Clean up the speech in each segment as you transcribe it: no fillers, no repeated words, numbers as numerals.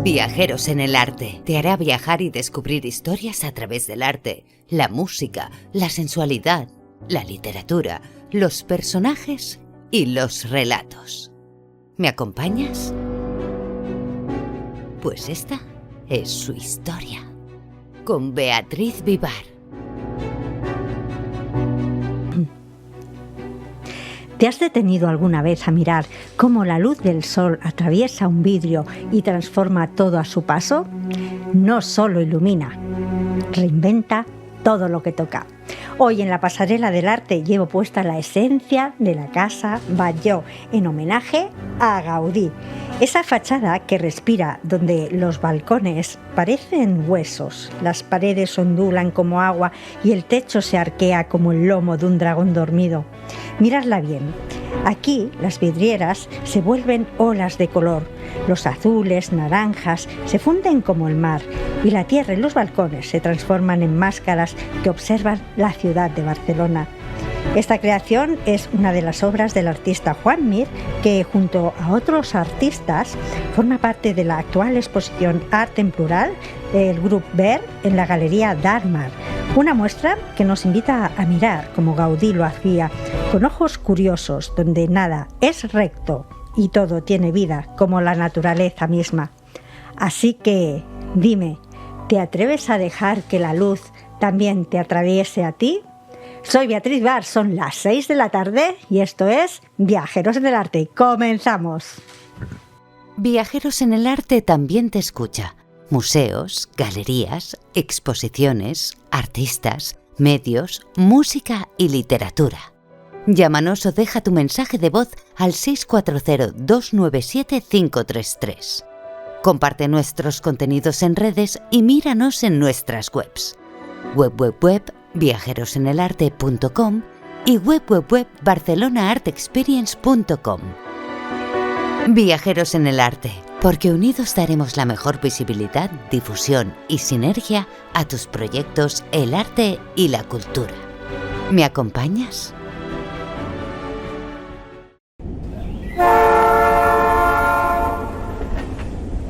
Viajeros en el arte te hará viajar y descubrir historias a través del arte, la música, la sensualidad, la literatura, los personajes y los relatos. ¿Me acompañas? Pues esta es su historia, con Beatriz Vivar. ¿Te has detenido alguna vez a mirar cómo la luz del sol atraviesa un vidrio y transforma todo a su paso? No solo ilumina, reinventa todo lo que toca. Hoy en la pasarela del arte llevo puesta la esencia de la Casa Batlló en homenaje a Gaudí. Esa fachada que respira, donde los balcones parecen huesos, las paredes ondulan como agua y el techo se arquea como el lomo de un dragón dormido. Miradla bien. Aquí las vidrieras se vuelven olas de color. Los azules, naranjas se funden como el mar y la tierra y los balcones se transforman en máscaras que observan la ciudad de Barcelona. Esta creación es una de las obras del artista Juan Mir, que junto a otros artistas forma parte de la actual exposición Arte en Plural del Grup Ver en la Galería d'Art. Una muestra que nos invita a mirar como Gaudí lo hacía, con ojos curiosos, donde nada es recto y todo tiene vida, como la naturaleza misma. Así que, dime, ¿te atreves a dejar que la luz también te atraviese a ti? Soy Beatriz Vivar, son las 6 de la tarde y esto es Viajeros en el Arte. ¡Comenzamos! Viajeros en el Arte también te escucha. Museos, galerías, exposiciones, artistas, medios, música y literatura. Llámanos o deja tu mensaje de voz al 640-297-533. Comparte nuestros contenidos en redes y míranos en nuestras webs. viajerosenelarte.com y barcelonaartexperience.com. Viajeros en el Arte, porque unidos daremos la mejor visibilidad, difusión y sinergia a tus proyectos, el arte y la cultura. ¿Me acompañas?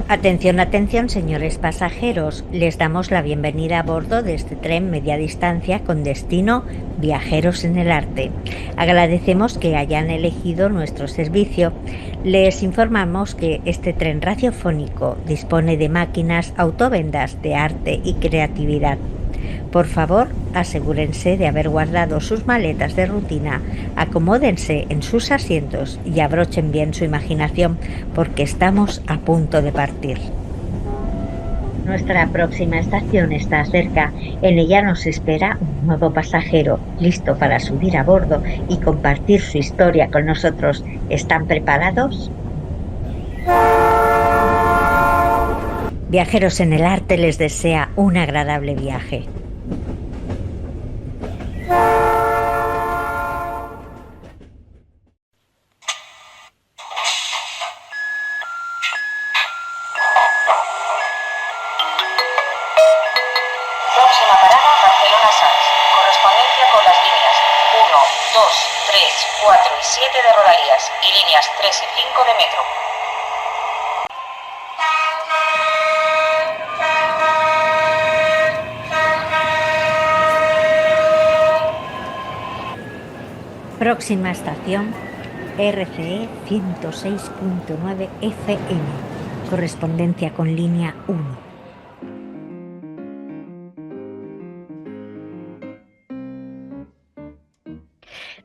Atención, atención, señores pasajeros. Les damos la bienvenida a bordo de este tren media distancia con destino Viajeros en el Arte. Agradecemos que hayan elegido nuestro servicio. Les informamos que este tren radiofónico dispone de máquinas autovendas de arte y creatividad. Por favor, asegúrense de haber guardado sus maletas de rutina, acomódense en sus asientos y abrochen bien su imaginación, porque estamos a punto de partir. Nuestra próxima estación está cerca. En ella nos espera un nuevo pasajero, listo para subir a bordo y compartir su historia con nosotros. ¿Están preparados? Viajeros en el Arte les desea un agradable viaje. Próxima parada, Barcelona Sants. Correspondencia con las líneas 1, 2, 3, 4 y 7 de Rodalies y líneas 3 y 5 de metro. Próxima estación, RCE 106.9 FM, correspondencia con línea 1.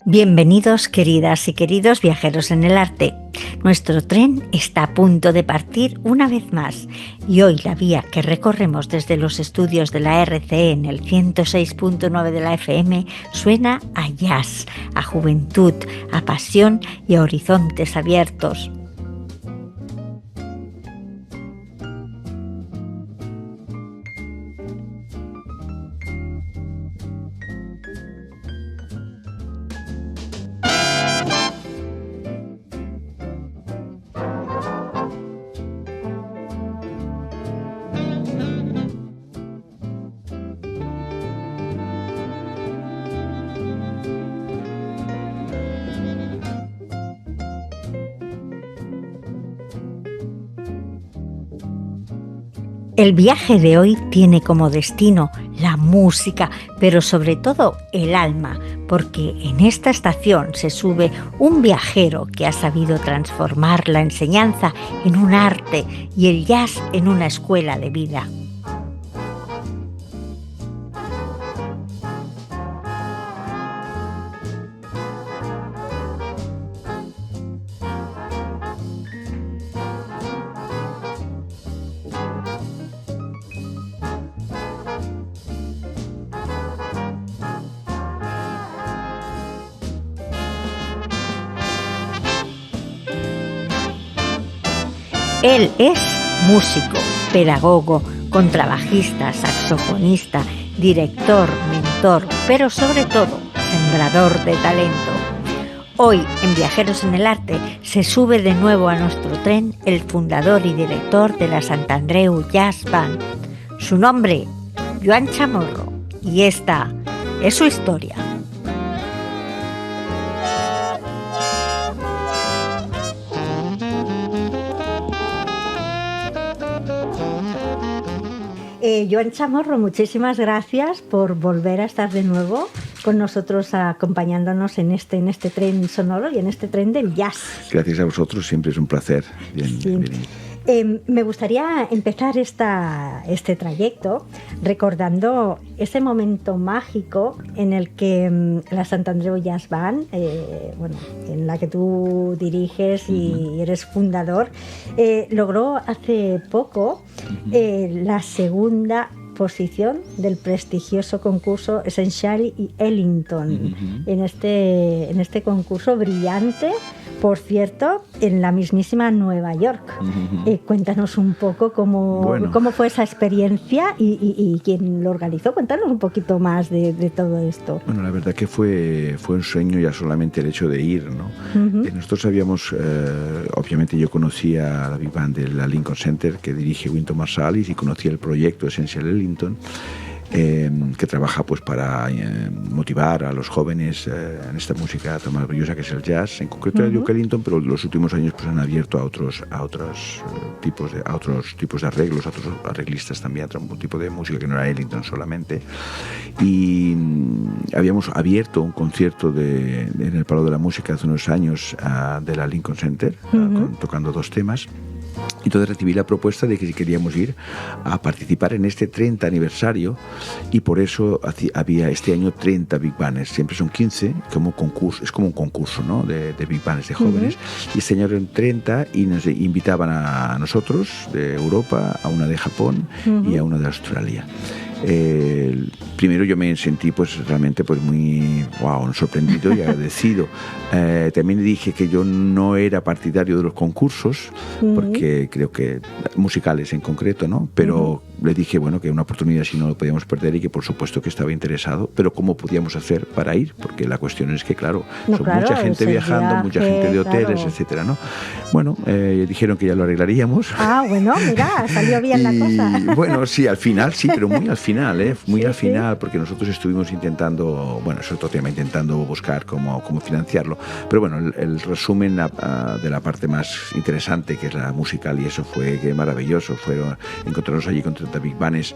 Bienvenidos, queridas y queridos viajeros en el arte. Nuestro tren está a punto de partir una vez más y hoy la vía que recorremos desde los estudios de la RCE en el 106.9 de la FM suena a jazz, a juventud, a pasión y a horizontes abiertos. El viaje de hoy tiene como destino la música, pero sobre todo el alma, porque en esta estación se sube un viajero que ha sabido transformar la enseñanza en un arte y el jazz en una escuela de vida. Él es músico, pedagogo, contrabajista, saxofonista, director, mentor, pero sobre todo, sembrador de talento. Hoy, en Viajeros en el Arte, se sube de nuevo a nuestro tren el fundador y director de la Sant Andreu Jazz Band. Su nombre, Joan Chamorro, y esta es su historia. Joan Chamorro, muchísimas gracias por volver a estar de nuevo con nosotros, acompañándonos en este tren sonoro y en este tren del jazz. Gracias a vosotros, siempre es un placer. Bien. Me gustaría empezar este trayecto recordando ese momento mágico en el que la Sant Andreu Jazz Band, en la que tú diriges y eres fundador, logró hace poco la segunda posición del prestigioso concurso Essential y Ellington, en este concurso brillante, por cierto, en la mismísima Nueva York. Cuéntanos un poco cómo fue esa experiencia y quién lo organizó. Cuéntanos un poquito más de todo esto. Bueno, la verdad que fue un sueño ya solamente el hecho de ir, ¿no? Nosotros sabíamos, obviamente yo conocía a la Big Band de la Lincoln Center que dirige Wynton Marsalis, y conocía el proyecto Essential Ellington, que trabaja pues para motivar a los jóvenes en esta música tan maravillosa que es el jazz, en concreto el Duke Ellington, pero los últimos años pues han abierto a otros tipos de arreglos, a otros arreglistas también, a un tipo de música que no era Ellington solamente. Y habíamos abierto un concierto en el Palo de la Música hace unos años de la Lincoln Center, tocando 2 temas. Y entonces recibí la propuesta de que si queríamos ir a participar en este 30 aniversario, y por eso había este año 30 Big Bands. Siempre son 15, como concurso, es como un concurso, ¿no?, de Big Bands de jóvenes. Y este año eran 30 y nos invitaban a nosotros de Europa, a una de Japón y a una de Australia. Primero yo me sentí pues realmente pues muy sorprendido y agradecido. También dije que yo no era partidario de los concursos, porque creo que musicales en concreto, ¿no? Pero le dije, bueno, que una oportunidad si no lo podíamos perder, y que por supuesto que estaba interesado, pero cómo podíamos hacer para ir, porque la cuestión es que mucha gente viajando, mucha gente de hoteles, etcétera, ¿no? Bueno, dijeron que ya lo arreglaríamos. Bueno, mira, salió bien la cosa. Bueno, sí, al final sí, pero muy al final, al final, porque nosotros estuvimos intentando buscar cómo financiarlo, pero bueno, el resumen de la parte más interesante, que es la musical, y eso fue maravilloso, fue encontrarnos allí con 30 Big Bands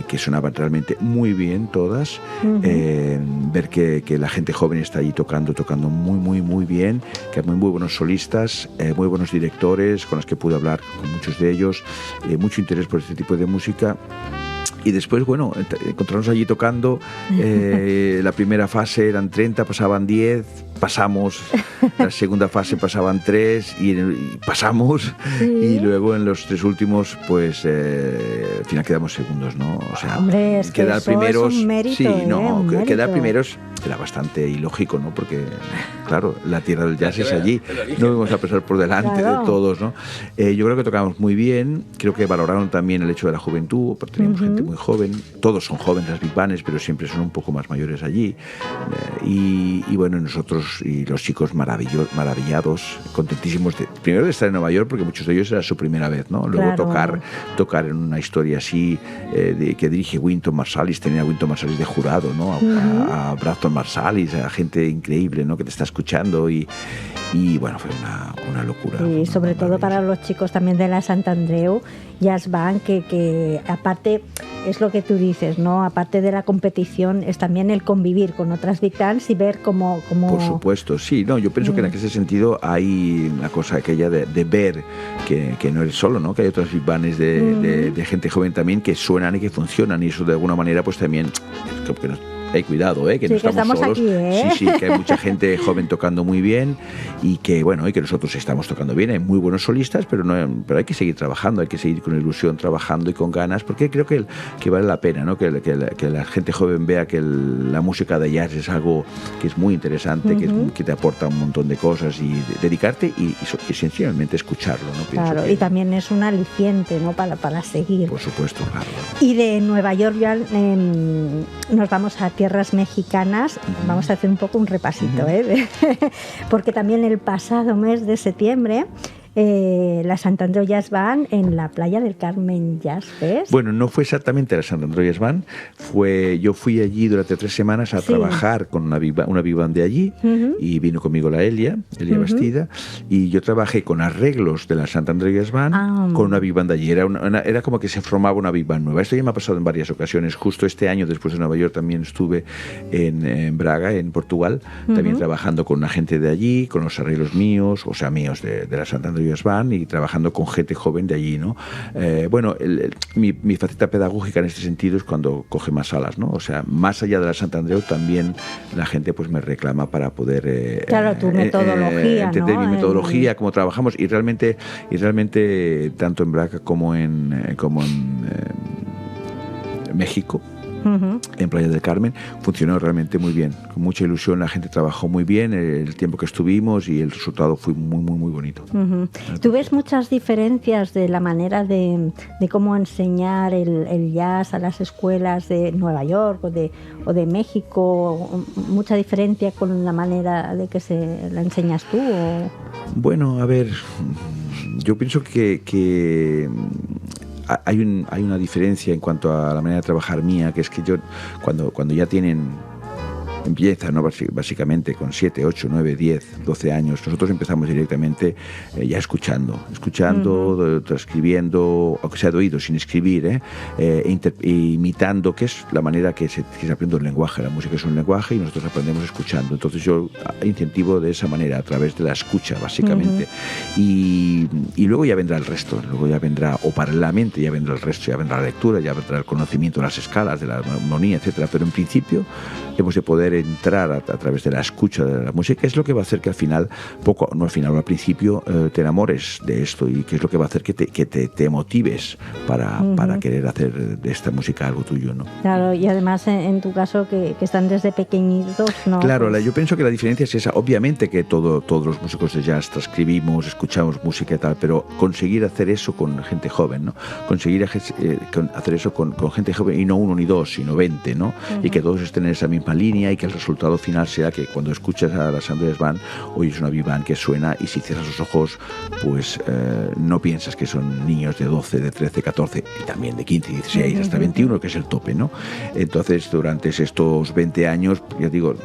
que sonaban realmente muy bien todas, ver que la gente joven está allí tocando muy bien, que hay muy buenos solistas, muy buenos directores con los que pude hablar con muchos de ellos, mucho interés por este tipo de música. Y después, bueno, encontrarnos allí tocando, la primera fase eran 30, pasaban 10, pasamos, la segunda fase pasaban 3 y pasamos, y luego en los 3 últimos, pues al final quedamos segundos, ¿no? O sea, hombre, es quedar que primeros, es un mérito, quedar primeros era bastante ilógico, ¿no? Porque, claro, la tierra del jazz es allí, no íbamos a pasar por delante de todos, ¿no? Yo creo que tocábamos muy bien, creo que valoraron también el hecho de la juventud, porque teníamos gente muy joven. Todos son jóvenes las big bands, pero siempre son un poco más mayores allí. Y bueno, nosotros y los chicos maravillados, contentísimos primero de estar en Nueva York, porque muchos de ellos era su primera vez, ¿no? Luego tocar en una historia así que dirige Wynton Marsalis, tenía a Wynton Marsalis de jurado, ¿no? A Braxton Marsalis, a gente increíble, ¿no? Que te está escuchando y bueno, fue una locura. Y sobre todo para los chicos también de la Sant Andreu Jazz Band, que aparte es lo que tú dices, ¿no? Aparte de la competición es también el convivir con otras big bands y ver cómo... Por supuesto, sí. No, yo pienso que en ese sentido hay la cosa aquella de ver que no eres solo, ¿no? Que hay otras big bands de gente joven también que suenan y que funcionan, y eso de alguna manera pues también que nos cuidado, que sí, no estamos solos. Aquí, Sí, que hay mucha gente joven tocando muy bien y que bueno, y que nosotros estamos tocando bien. Hay muy buenos solistas, pero hay que seguir trabajando, hay que seguir con ilusión trabajando y con ganas, porque creo que vale la pena, ¿no? Que la gente joven vea que la música de jazz es algo que es muy interesante, que te aporta un montón de cosas, y dedicarte y sencillamente escucharlo, ¿no? Claro, y también es un aliciente, ¿no? Para seguir. Por supuesto, claro. Y de Nueva York ya nos vamos a tierras mexicanas. Vamos a hacer un poco un repasito, porque también el pasado mes de septiembre la Sant Andreu Jazz Band en la Playa del Carmen Jazz Fest. Bueno, no fue exactamente la Sant Andreu Jazz Band, yo fui allí durante 3 semanas a trabajar con una big band de allí, y vino conmigo la Elia Bastida, y yo trabajé con arreglos de la Sant Andreu Jazz Band con una big band de allí. Era como que se formaba una big band nueva. Esto ya me ha pasado en varias ocasiones. Justo este año, después de Nueva York, también estuve en Braga, en Portugal, también trabajando con una gente de allí, con los arreglos míos, o sea, míos de la Sant Andreu Jazz Band, y trabajando con gente joven de allí, ¿no? Bueno, mi faceta pedagógica en este sentido es cuando coge más alas, ¿no? O sea, más allá de la Sant Andreu, también la gente pues me reclama para poder claro, tu metodología, entender ¿no? mi metodología, cómo trabajamos, y realmente tanto en Braga como en México, en Playa del Carmen, funcionó realmente muy bien, con mucha ilusión. La gente trabajó muy bien el tiempo que estuvimos, y el resultado fue muy, muy, muy bonito. ¿Tú ves muchas diferencias de la manera de cómo enseñar el jazz a las escuelas de Nueva York o de México? ¿Mucha diferencia con la manera de que la enseñas tú? Bueno, a ver, yo pienso que hay una diferencia en cuanto a la manera de trabajar mía, que es que yo, cuando ya empieza, ¿no? Básicamente con 7, 8, 9, 10, 12 años, nosotros empezamos directamente ya escuchando, transcribiendo, aunque sea de oído, sin escribir, imitando, que es la manera que se aprende el lenguaje. La música es un lenguaje y nosotros aprendemos escuchando. Entonces yo incentivo de esa manera, a través de la escucha, básicamente. Y luego ya vendrá el resto, o paralelamente ya vendrá el resto, ya vendrá la lectura, ya vendrá el conocimiento de las escalas, de la armonía, etcétera. Pero en principio hemos de poder entrar a través de la escucha de la música, que es lo que va a hacer que al principio te enamores de esto, y que es lo que va a hacer que te motives para querer hacer de esta música algo tuyo, ¿no? Claro, y además en tu caso que están desde pequeñitos, ¿no? Claro, yo pienso que la diferencia es esa. Obviamente que todos los músicos de jazz transcribimos, escuchamos música y tal, pero conseguir hacer eso con gente joven, ¿no? Conseguir hacer eso con gente joven, y no 1 ni 2, sino 20, ¿no? Y que todos estén en esa misma línea, y que el resultado final sea que cuando escuchas a la Sant Andreu Jazz Band, oyes una big band que suena, y si cierras los ojos, pues no piensas que son niños de 12, de 13, 14, y también de 15, 16, hasta 21, que es el tope, ¿no? Entonces, durante estos 20 años, ya digo,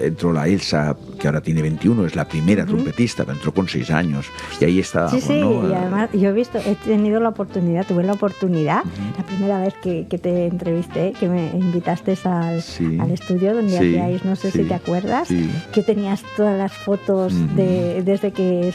entró la Elsa, que ahora tiene 21, es la primera trompetista, pero entró con 6 años, y ahí está. Sí, ¿no? Y además yo tuve la oportunidad, la primera vez que te entrevisté, que me invitaste al estudio donde hacíais, no sé si te acuerdas, que tenías todas las fotos desde que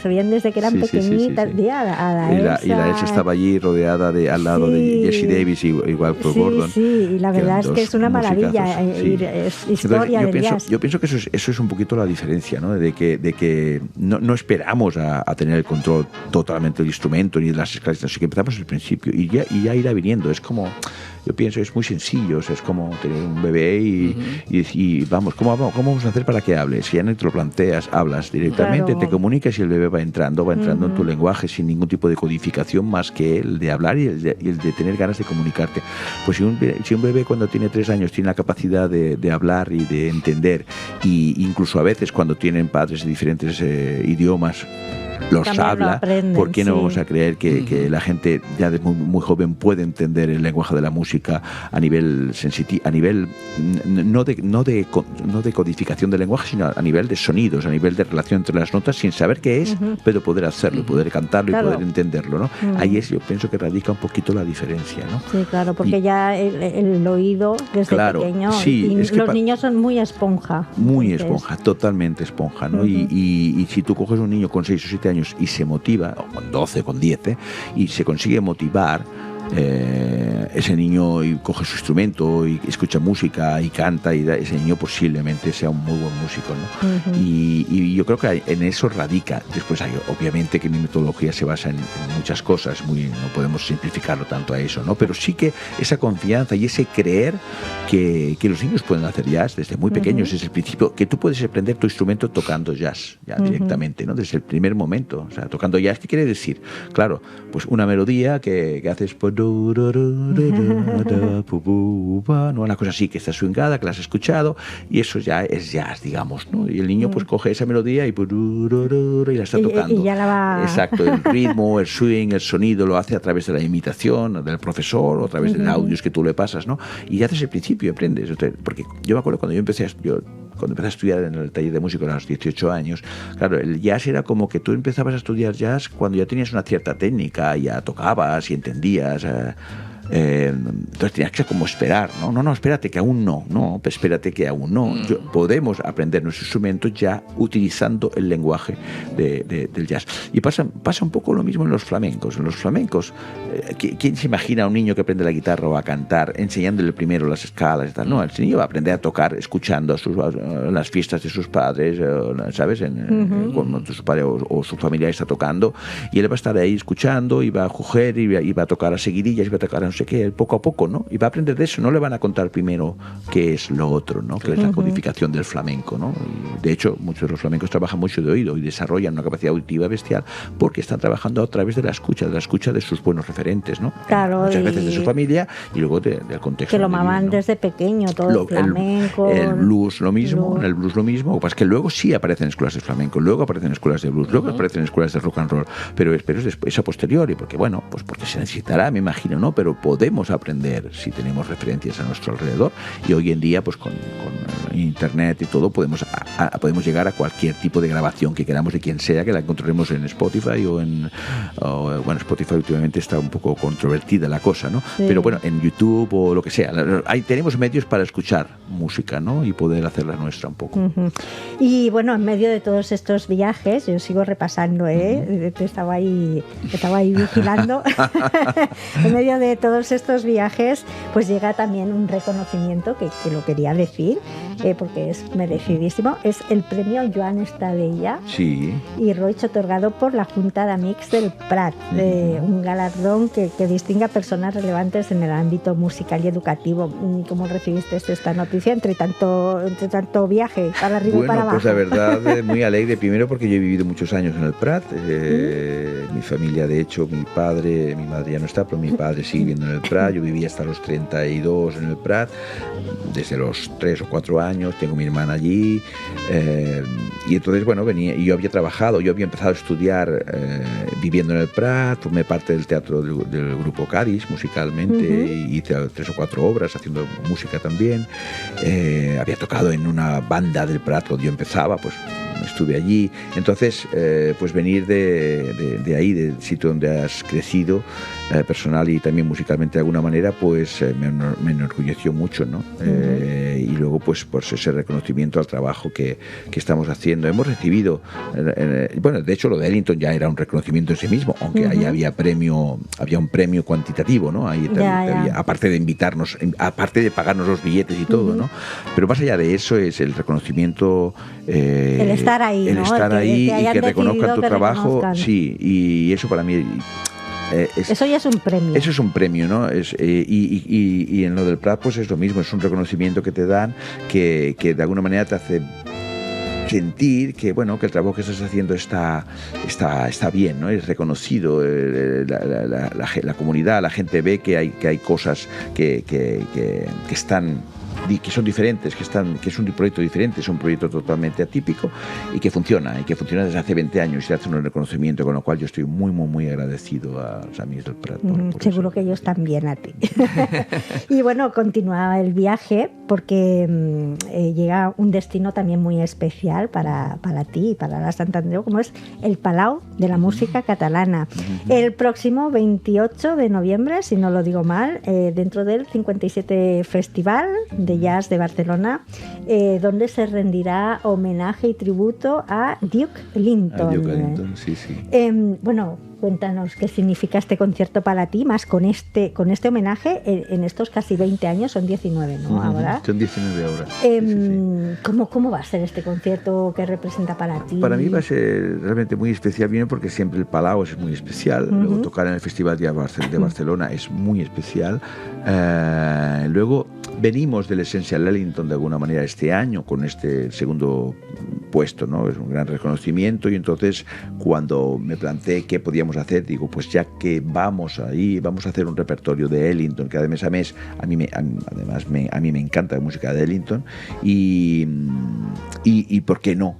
eran pequeñitas, y la Elsa estaba allí rodeada al lado de Jesse Davis, igual por Gordon. Y la verdad es que es una maravilla, es historia del jazz. Yo pienso que eso es un poquito la diferencia, ¿no? De que no esperamos a tener el control totalmente del instrumento ni de las escalas, sino que empezamos al principio, y ya irá viniendo. Es como... Yo pienso, es muy sencillo, o sea, es como tener un bebé y vamos, ¿cómo vamos a hacer para que hables? Si ya no te lo planteas, hablas directamente, te comunicas y el bebé va entrando en tu lenguaje sin ningún tipo de codificación más que el de hablar y el de tener ganas de comunicarte. Pues si un bebé cuando tiene 3 años tiene la capacidad de hablar y de entender, y incluso a veces cuando tienen padres de diferentes idiomas, los también habla, aprenden, ¿por qué no vamos a creer que la gente ya de muy joven puede entender el lenguaje de la música a nivel sensitivo, a nivel no de codificación del lenguaje, sino a nivel de sonidos, a nivel de relación entre las notas, sin saber qué es, pero poder hacerlo, poder cantarlo y poder entenderlo, ¿no? Ahí yo pienso que radica un poquito la diferencia, ¿no? Sí, claro, porque ya el oído desde pequeño, sí, y los niños son muy esponja. Muy esponja, totalmente esponja, ¿no? Y si tú coges un niño con 6 o 7 años y se motiva, o con 12, con 10, y se consigue motivar, ese niño y coge su instrumento y escucha música y canta, y ese niño posiblemente sea un muy buen músico, ¿no? Y yo creo que en eso radica. Después hay, obviamente, que mi metodología se basa en muchas cosas, no podemos simplificarlo tanto a eso, ¿no? Pero sí que esa confianza y ese creer que los niños pueden hacer jazz desde muy pequeños, desde el principio, que tú puedes aprender tu instrumento tocando jazz ya directamente, ¿no? Desde el primer momento, o sea, tocando jazz. ¿Qué quiere decir? Claro, pues una melodía que haces ¿no? Una cosa así que está swingada, que la has escuchado, y eso ya es jazz, digamos, ¿no? Y el niño pues coge esa melodía y la está tocando. Y ya la va... Exacto, el ritmo, el swing, el sonido lo hace a través de la imitación del profesor o a través de audios que tú le pasas, ¿no? Y ya desde el principio aprendes. Porque yo me acuerdo cuando empecé a estudiar en el taller de música a los 18 años, claro, el jazz era como que tú empezabas a estudiar jazz cuando ya tenías una cierta técnica, ya tocabas y entendías. Entonces tenías que como esperar, no, espérate que aún no, espérate que aún no. Podemos aprender nuestro instrumento ya utilizando el lenguaje del jazz. Y pasa un poco lo mismo en los flamencos. En los flamencos, ¿quién se imagina a un niño que aprende la guitarra o a cantar enseñándole primero las escalas y tal? No, el niño va a aprender a tocar escuchando las fiestas de sus padres, ¿sabes? Cuando su padre o su familia está tocando, y él va a estar ahí escuchando y va a coger y va a tocar a seguidillas y va a tocar a no sé qué, poco a poco, ¿no? Y va a aprender de eso. No le van a contar primero qué es lo otro, ¿no? Que es la codificación del flamenco, ¿no? Y de hecho, muchos de los flamencos trabajan mucho de oído y desarrollan una capacidad auditiva bestial porque están trabajando a través de la escucha de sus buenos referentes, ¿no? Claro, muchas veces de su familia y luego del contexto. Que lo maman desde pequeño, todo el flamenco. El blues lo mismo, en el blues lo mismo. Lo que pasa es que luego sí aparecen escuelas de flamenco, luego aparecen escuelas de blues, luego aparecen escuelas de rock and roll, pero es después, a posteriori, porque bueno, pues porque se necesitará, me imagino, ¿no? Pero podemos aprender si tenemos referencias a nuestro alrededor, y hoy en día pues con internet y todo podemos llegar a cualquier tipo de grabación que queramos de quien sea, que la encontraremos en Spotify bueno, Spotify últimamente está un poco controvertida la cosa, ¿no? Sí. Pero bueno, en YouTube o lo que sea, ahí tenemos medios para escuchar música, ¿no? Y poder hacerla nuestra un poco. Y bueno, en medio de todos estos viajes, yo sigo repasando, te estaba ahí vigilando. En medio de todos estos viajes, pues llega también un reconocimiento que lo quería decir, porque es merecidísimo. Es el premio Joan Estadella, sí, y Roig, otorgado por la Junta de Amics del Prat, un galardón que distingue a personas relevantes en el ámbito musical y educativo. ¿Cómo recibiste esta noticia entre tanto viaje para arriba y para abajo? Pues la verdad, muy alegre, primero porque yo he vivido muchos años en el Prat. Mi familia, de hecho, mi madre ya no está, pero mi padre sigue viviendo en el Prat. Yo viví hasta los 32 en el Prat, desde los 3 o 4 años, tengo mi hermana allí, y entonces, bueno, venía, y yo había empezado a estudiar viviendo en el Prat, formé parte del teatro del grupo Cádiz musicalmente, y hice 3 o 4 obras haciendo música también. Había tocado en una banda del Prat cuando yo empezaba, pues estuve allí. Entonces, pues venir de ahí, del sitio donde has crecido, personal y también musicalmente de alguna manera, pues me enorgulleció mucho, ¿no? Y luego pues ese reconocimiento al trabajo que estamos haciendo. Hemos recibido, bueno, de hecho lo de Ellington ya era un reconocimiento en sí mismo, aunque ahí había un premio cuantitativo, ¿no? Ahí había, aparte de invitarnos, aparte de pagarnos los billetes y todo, ¿no? Pero más allá de eso es el reconocimiento, el estar ahí, el ¿no? estar ahí y que reconozcan tu trabajo, sí, y eso para mí Eso ya es un premio. Eso es un premio, ¿no? Y en lo del Prat pues es lo mismo, es un reconocimiento que te dan que de alguna manera te hace sentir que bueno, que el trabajo que estás haciendo está bien, ¿no? Es reconocido, la comunidad, la gente ve que hay cosas que son diferentes, que es un proyecto diferente, es un proyecto totalmente atípico y que funciona desde hace 20 años y se hace un reconocimiento, con lo cual yo estoy muy, muy, muy agradecido a los amigos del Prat. Seguro que ellos también a ti. Y bueno, continúa el viaje porque llega un destino también muy especial para ti y para la Sant Andreu, como es el Palau de la Música Catalana. El próximo 28 de noviembre, si no lo digo mal, dentro del 57 Festival de Jazz de Barcelona, donde se rendirá homenaje y tributo a Duke Ellington. A Duke Ellington, sí. Bueno, cuéntanos qué significa este concierto para ti, más con este homenaje en estos casi 20 años, son 19, ¿no? Ahora. Son 19 ahora. ¿Cómo va a ser este concierto? ¿Qué representa para ti? Para mí va a ser realmente muy especial, bien porque siempre el Palau es muy especial, luego tocar en el Festival de Barcelona es muy especial, luego venimos del Essential Ellington de alguna manera este año con este segundo puesto, ¿no? Es un gran reconocimiento y entonces cuando me planteé qué podíamos hacer, digo, pues ya que vamos ahí, vamos a hacer un repertorio de Ellington, que además a mí me encanta la música de Ellington y ¿por qué no?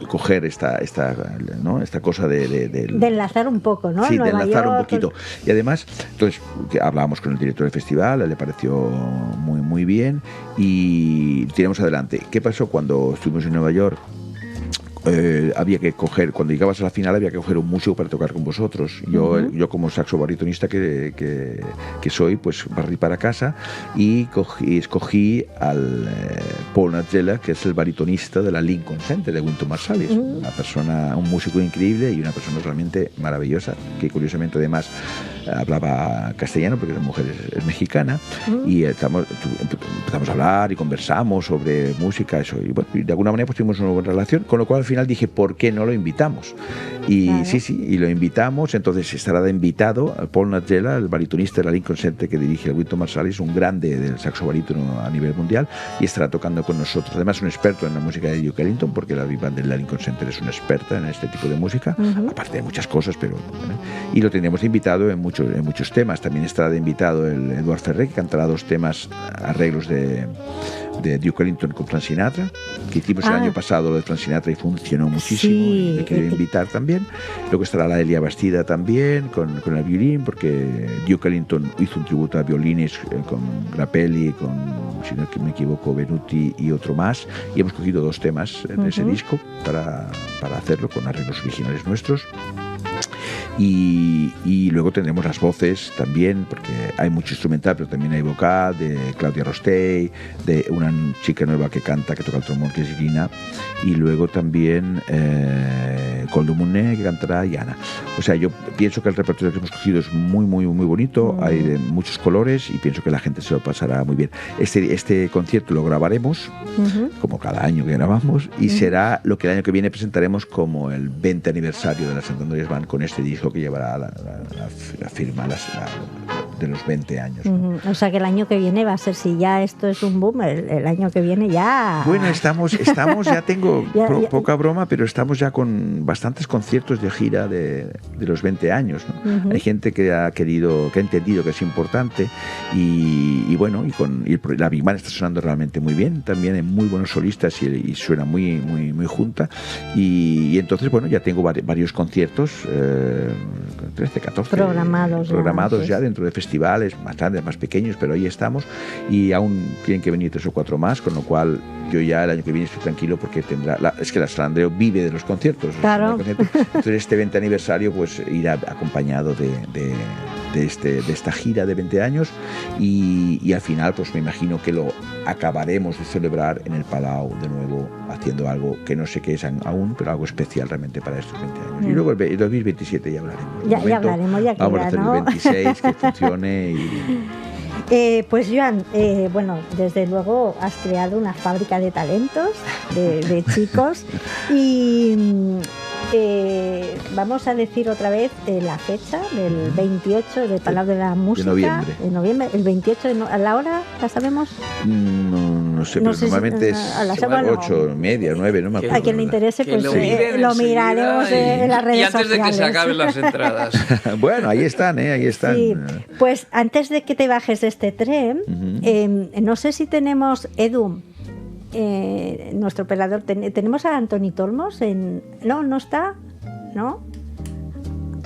Coger esta cosa de enlazar un poco, ¿no? Sí, de enlazar un York, poquito. Y además, entonces, hablábamos con el director del festival, le pareció muy, muy bien y tiramos adelante. ¿Qué pasó cuando estuvimos en Nueva York? Había que coger, cuando llegabas a la final había que coger un músico para tocar con vosotros. Yo como saxo baritonista que soy, pues barrí para casa y escogí al Paul Natzella, que es el baritonista de la Lincoln Center de Wynton Marsalis, un músico increíble y una persona realmente maravillosa, que curiosamente además hablaba castellano porque la mujer es mexicana y empezamos a hablar y conversamos sobre música, eso, y bueno, de alguna manera pues tuvimos una buena relación, con lo cual al final dije, ¿por qué no lo invitamos? Y claro. Sí, y lo invitamos, entonces estará de invitado Paul Natzella, el baritonista de la Lincoln Center que dirige el Wynton Marsalis, un grande del saxo barítono a nivel mundial, y estará tocando con nosotros, además un experto en la música de Duke Ellington, porque la Big Band de la Lincoln Center es una experta en este tipo de música, aparte de muchas cosas, pero y lo tendremos invitado en muchos temas. También estará de invitado el Eduard Ferrer, que cantará 2 temas, arreglos de Duke Ellington con Frank Sinatra, que hicimos el año pasado lo de Frank Sinatra y funcionó muchísimo, y le quiero invitar también. Luego estará la Elia Bastida también con el violín, porque Duke Ellington hizo un tributo a violines con Grappelli, con, si no me equivoco, Benuti y otro más, y hemos cogido 2 temas de ese disco para hacerlo con arreglos originales nuestros. Y luego tendremos las voces también, porque hay mucho instrumental, pero también hay vocal de Claudia Rostey, de una chica nueva que toca el trombón, que es Irina, y luego también Coldo Muné, que cantará, y Ana. O sea, yo pienso que el repertorio que hemos cogido es muy, muy, muy bonito, hay de muchos colores y pienso que la gente se lo pasará muy bien. Este concierto lo grabaremos, como cada año que grabamos, y será lo que el año que viene presentaremos como el 20 aniversario de la Sant Andreu Band, con este disco que llevará la firma de los 20 años, ¿no? O sea que el año que viene va a ser, si ya esto es un boom, el año que viene ya... Bueno, estamos ya tengo poca broma, pero estamos ya con bastantes conciertos de gira de los 20 años, ¿no? Hay gente que ha entendido que es importante y bueno, la Big Band está sonando realmente muy bien, también hay muy buenos solistas y suena muy, muy, muy junta y entonces, bueno, ya tengo varios conciertos, 13, 14 programados ya dentro de festivales más grandes, más pequeños, pero ahí estamos y aún tienen que venir 3 o 4 más, con lo cual yo ya el año que viene estoy tranquilo porque es que la Sant Andreu vive de los conciertos. Claro. Entonces este 20 aniversario pues irá acompañado de esta gira de 20 años y al final pues me imagino que lo acabaremos de celebrar en el Palau de nuevo, haciendo algo que no sé qué es aún, pero algo especial realmente para estos 20 años. Y luego el 2027 ya hablaremos. Ya hablaremos, ya vamos a hacer, ¿no? El 26, que funcione y... Pues Joan, bueno, desde luego has creado una fábrica de talentos, de chicos y vamos a decir otra vez la fecha del 28 de Palau de la Música. De noviembre. El 28 ¿a la hora la sabemos? No sé, pero normalmente es a las 8:30, 9, no me acuerdo. A quien le interese, pues lo miraremos en las redes sociales. Y antes de que se acaben las entradas. Bueno, ahí están, ahí están. Sí. Pues antes de que te bajes de este tren, no sé si tenemos, Edu, nuestro operador, ¿tenemos a Antoni Tolmos? No está, ¿no?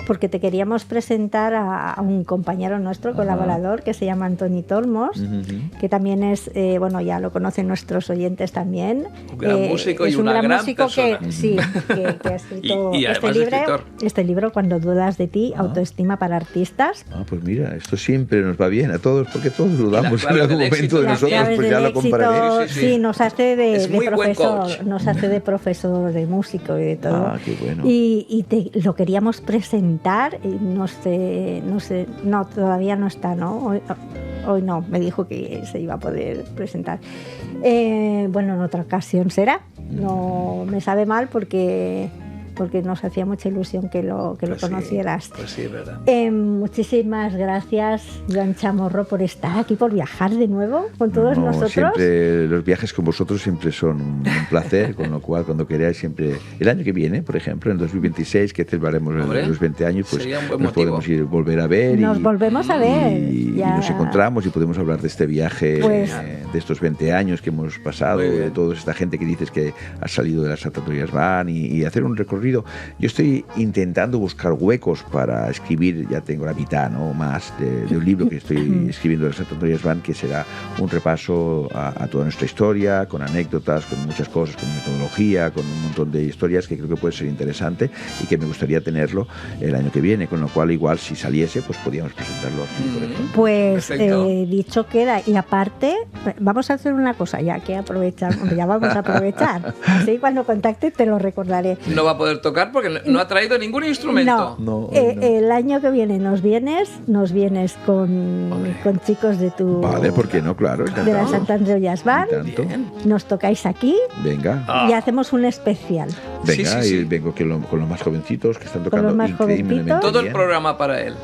Porque te queríamos presentar a un compañero nuestro, colaborador, que se llama Antoni Tolmos, que también es, bueno, ya lo conocen nuestros oyentes también. Un gran músico y una gran persona. Que ha escrito y este libro, Cuando dudas de ti, autoestima para artistas. Pues mira, esto siempre nos va bien a todos, porque todos dudamos en algún momento de nosotros, pues ya lo compararé. Sí, nos hace de profesor, nos hace de profesor, de músico y de todo. Qué bueno. Y lo queríamos presentar. No, todavía no está, ¿no? Hoy no, me dijo que se iba a poder presentar. Bueno, en otra ocasión será. No me sabe mal porque nos hacía mucha ilusión que lo conocieras. Pues sí, es verdad. Muchísimas gracias, Joan Chamorro, por estar aquí, por viajar de nuevo con todos nosotros. Siempre, los viajes con vosotros siempre son un placer, con lo cual, cuando queráis, siempre... El año que viene, por ejemplo, en 2026, que celebraremos los 20 años, pues nos podemos volver a ver. Volvemos a ver. Y nos encontramos y podemos hablar de este viaje, de estos 20 años que hemos pasado, de toda esta gente que dices que ha salido de las Santatorias Van y hacer un recorrido. Yo estoy intentando buscar huecos para escribir, ya tengo la mitad, ¿no?, más de un libro que estoy escribiendo de las Santatorias Van, que será un repaso a toda nuestra historia, con anécdotas, con muchas cosas, con metodología, con un montón de historias que creo que puede ser interesante y que me gustaría tenerlo el año que viene, con lo cual igual si saliese, pues podríamos presentarlo aquí, por ejemplo. Pues dicho queda, y aparte vamos a hacer una cosa, ya que aprovechamos, ya vamos a aprovechar, así cuando contacte te lo recordaré. No va a poder tocar porque no ha traído ningún instrumento. No. El año que viene nos vienes con chicos de tu... Vale, ¿por qué no? Claro, de las Santatorias Van. Nos tocáis aquí. Venga. Y hacemos un especial. Venga, y vengo con los más jovencitos que están tocando increíblemente bien. Todo el programa para él.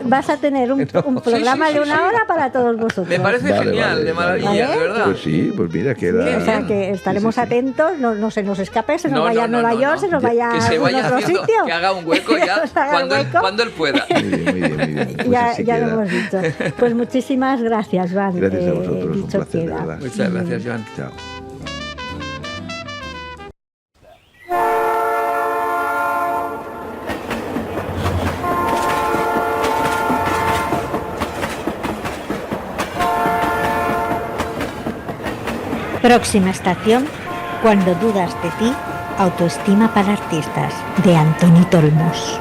Vas a tener un programa de una hora para todos vosotros. Me parece genial, de maravilla, de verdad. Pues sí, pues mira, queda... O sea, que estaremos atentos, no se nos escape, se nos vaya a Nueva York, se nos vaya que se vaya a otro haciendo, sitio. Que haga un hueco ya cuando él pueda. Muy bien. Pues ya lo hemos dicho. Pues muchísimas gracias, Joan. Gracias a vosotros, dicho un placer, queda. de verdad. Muchas gracias, Joan. Chao. Próxima estación, Cuando dudas de ti, autoestima para artistas, de Antoni Tolmos.